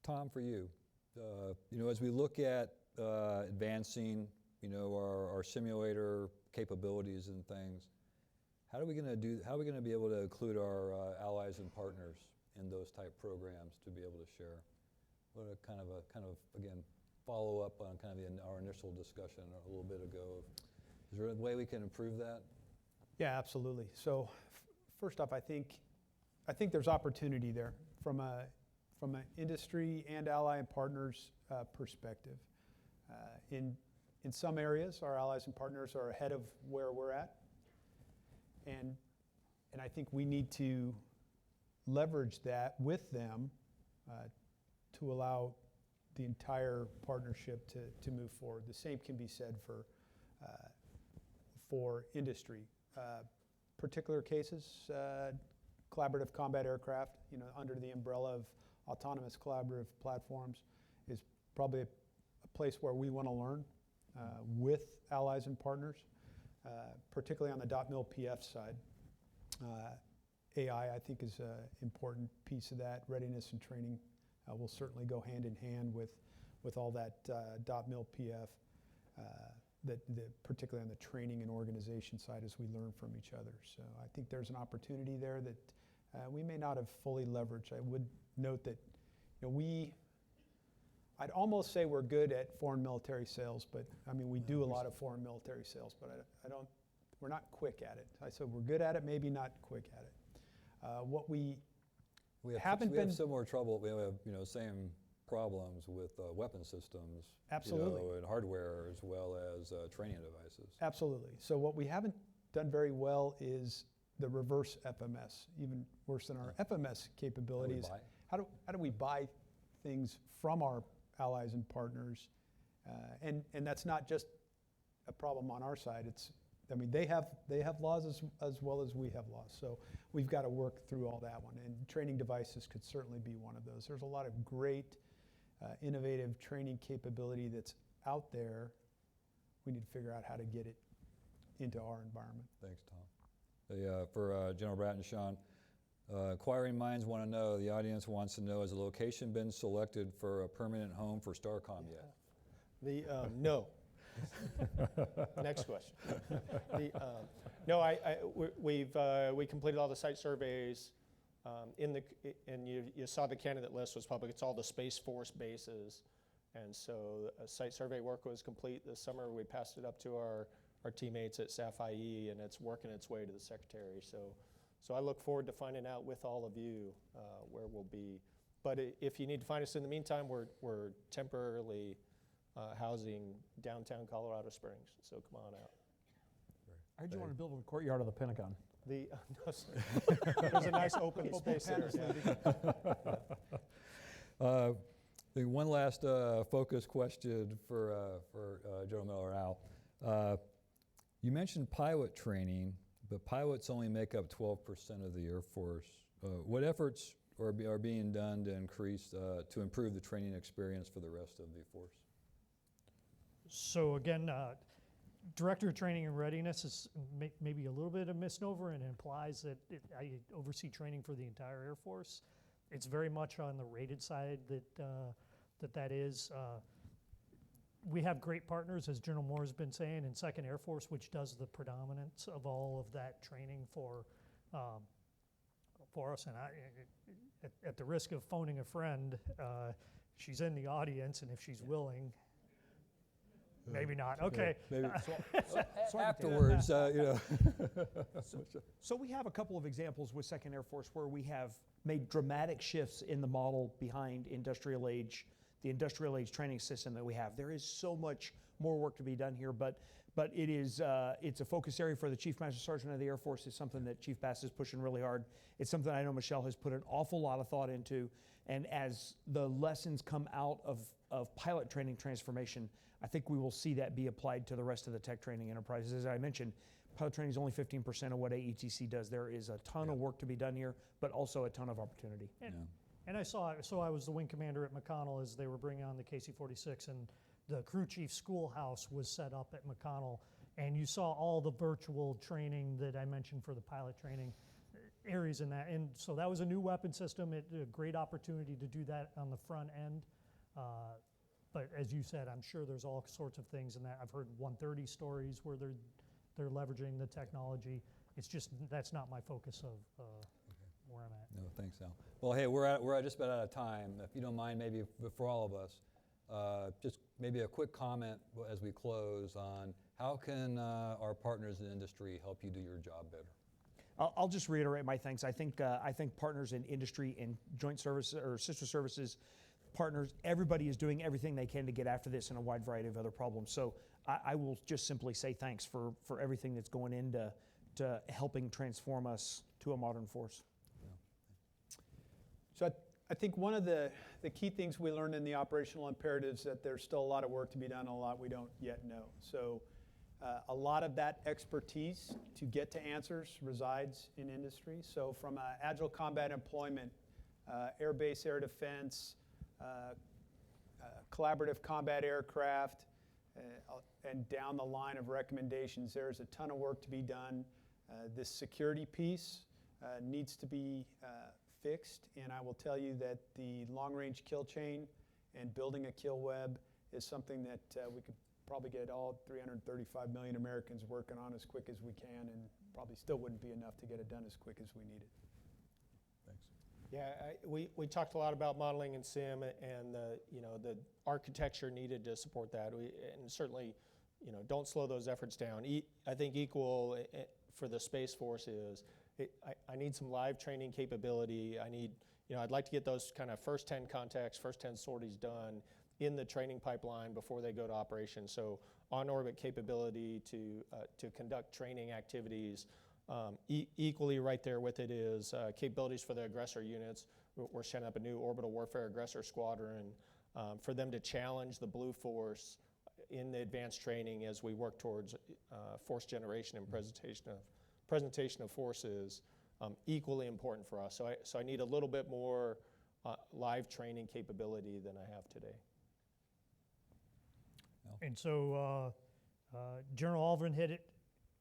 Speaker 1: Tom, for you, as we look at advancing, our simulator capabilities and things, how are we going to be able to include our allies and partners in those type programs to be able to share? What a kind of again follow up on kind of our initial discussion a little bit ago. Is there a way we can improve that?
Speaker 3: Yeah, absolutely. So first off, I think there's opportunity there from an industry and ally and partners perspective. In some areas, our allies and partners are ahead of where we're at, and I think we need to leverage that with them to allow the entire partnership to move forward. The same can be said for industry. Particular cases, collaborative combat aircraft, under the umbrella of autonomous collaborative platforms, is probably a place where we want to learn with allies and partners, particularly on the .mil-PF side. AI, I think, is an important piece of that. Readiness and training will certainly go hand in hand with all that .mil-PF, particularly on the training and organization side as we learn from each other. So I think there's an opportunity there that we may not have fully leveraged. I would note that I'd almost say we're good at foreign military sales, but I mean, we do a lot of foreign military sales, but we're not quick at it. I said we're good at it, maybe not quick at it. We have
Speaker 1: similar trouble. We have same problems with weapon systems,
Speaker 3: absolutely,
Speaker 1: and hardware as well as training devices.
Speaker 3: Absolutely. So what we haven't done very well is the reverse FMS. Even worse than our FMS capabilities. How do we buy things from our allies and partners? And that's not just a problem on our side. They have laws as well as we have laws. So we've got to work through all that one. And training devices could certainly be one of those. There's a lot of great innovative training capability that's out there. We need to figure out how to get it into our environment.
Speaker 1: Thanks, Tom. For General Bratt and Sean, inquiring minds want to know, the audience wants to know, has a location been selected for a permanent home for STARCOM yet?
Speaker 4: No. Next question. We completed all the site surveys. And you saw the candidate list was public. It's all the Space Force bases. And so site survey work was complete this summer. We passed it up to our teammates at CSAF IE, and it's working its way to the Secretary. So I look forward to finding out with all of you where we'll be. But if you need to find us in the meantime, we're temporarily housing downtown Colorado Springs. So come on out.
Speaker 2: I heard you want to build a courtyard of the Pentagon.
Speaker 4: There's a nice open space there.
Speaker 1: One last focus question for General Miller Al. You mentioned pilot training, but pilots only make up 12% of the Air Force. What efforts are being done to improve the training experience for the rest of the force?
Speaker 5: So again, Director of Training and Readiness is maybe a little bit of a misnomer and implies that I oversee training for the entire Air Force. It's very much on the rated side that is. We have great partners, as General Moore has been saying, in 2nd Air Force, which does the predominance of all of that training for us. And at the risk of phoning a friend, she's in the audience, and if she's willing. Maybe not. Okay.
Speaker 1: Maybe. So afterwards,
Speaker 2: So we have a couple of examples with 2nd Air Force where we have made dramatic shifts in the model behind the industrial age training system that we have. There is so much more work to be done here, but it's a focus area for the Chief Master Sergeant of the Air Force. It's something that Chief Bass is pushing really hard. It's something I know Michelle has put an awful lot of thought into. And as the lessons come out of pilot training transformation, I think we will see that be applied to the rest of the tech training enterprises. As I mentioned, pilot training is only 15% of what AETC does. There is a ton of work to be done here, but also a ton of opportunity.
Speaker 5: And I saw it, so I was the wing commander at McConnell as they were bringing on the KC-46, and the crew chief schoolhouse was set up at McConnell, and you saw all the virtual training that I mentioned for the pilot training areas in that. And so that was a new weapon system, a great opportunity to do that on the front end. But as you said, I'm sure there's all sorts of things in that. I've heard 130 stories where they're leveraging the technology. It's just, that's not my focus of where I'm at.
Speaker 1: No, thanks, Al. Well, hey, we're just about out of time. If you don't mind, maybe for all of us, just maybe a quick comment as we close on how can our partners in the industry help you do your job better?
Speaker 2: I'll just reiterate my thanks. I think partners in industry and joint service or sister services partners, everybody is doing everything they can to get after this and a wide variety of other problems. So I will just simply say thanks for everything that's going into helping transform us to a modern force.
Speaker 3: So I think one of the key things we learned in the operational imperatives that there's still a lot of work to be done, a lot we don't yet know. So a lot of that expertise to get to answers resides in industry. So from agile combat employment, air base air defense, collaborative combat aircraft, and down the line of recommendations, there's a ton of work to be done. This security piece needs to be fixed, and I will tell you that the long-range kill chain and building a kill web is something that we could probably get all 335 million Americans working on as quick as we can, and probably still wouldn't be enough to get it done as quick as we need it.
Speaker 1: Thanks.
Speaker 4: Yeah, we talked a lot about modeling and sim and the architecture needed to support that. And certainly, don't slow those efforts down. I think equal for the Space Force is I need some live training capability. I'd like to get those kind of first 10 contacts, first 10 sorties done in the training pipeline before they go to operations. So on-orbit capability to conduct training activities. Equally right there with it is capabilities for the aggressor units. We're setting up a new orbital warfare aggressor squadron for them to challenge the Blue Force in the advanced training as we work towards force generation and presentation of forces. Equally important for us. So I need a little bit more live training capability than I have today.
Speaker 5: And so General Alvin hit it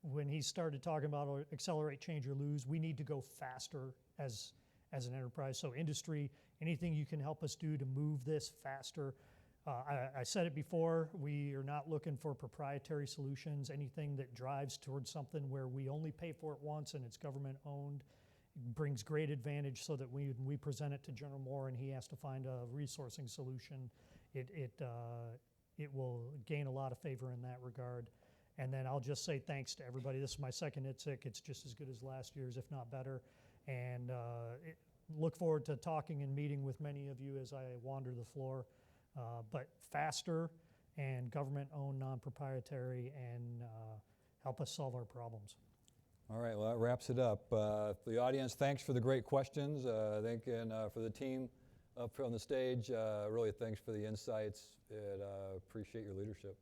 Speaker 5: when he started talking about accelerate, change, or lose. We need to go faster as an enterprise. So industry, anything you can help us do to move this faster. I said it before, we are not looking for proprietary solutions. Anything that drives towards something where we only pay for it once and it's government owned brings great advantage, so that we present it to General Moore and he has to find a resourcing solution. It will gain a lot of favor in that regard. And then I'll just say thanks to everybody. This is my second ITSEC. It's just as good as last year's, if not better. And look forward to talking and meeting with many of you as I wander the floor. But faster and government-owned, non-proprietary, and help us solve our problems.
Speaker 1: All right, well, that wraps it up. The audience, thanks for the great questions. I think, and for the team up on the stage, really thanks for the insights, and appreciate your leadership.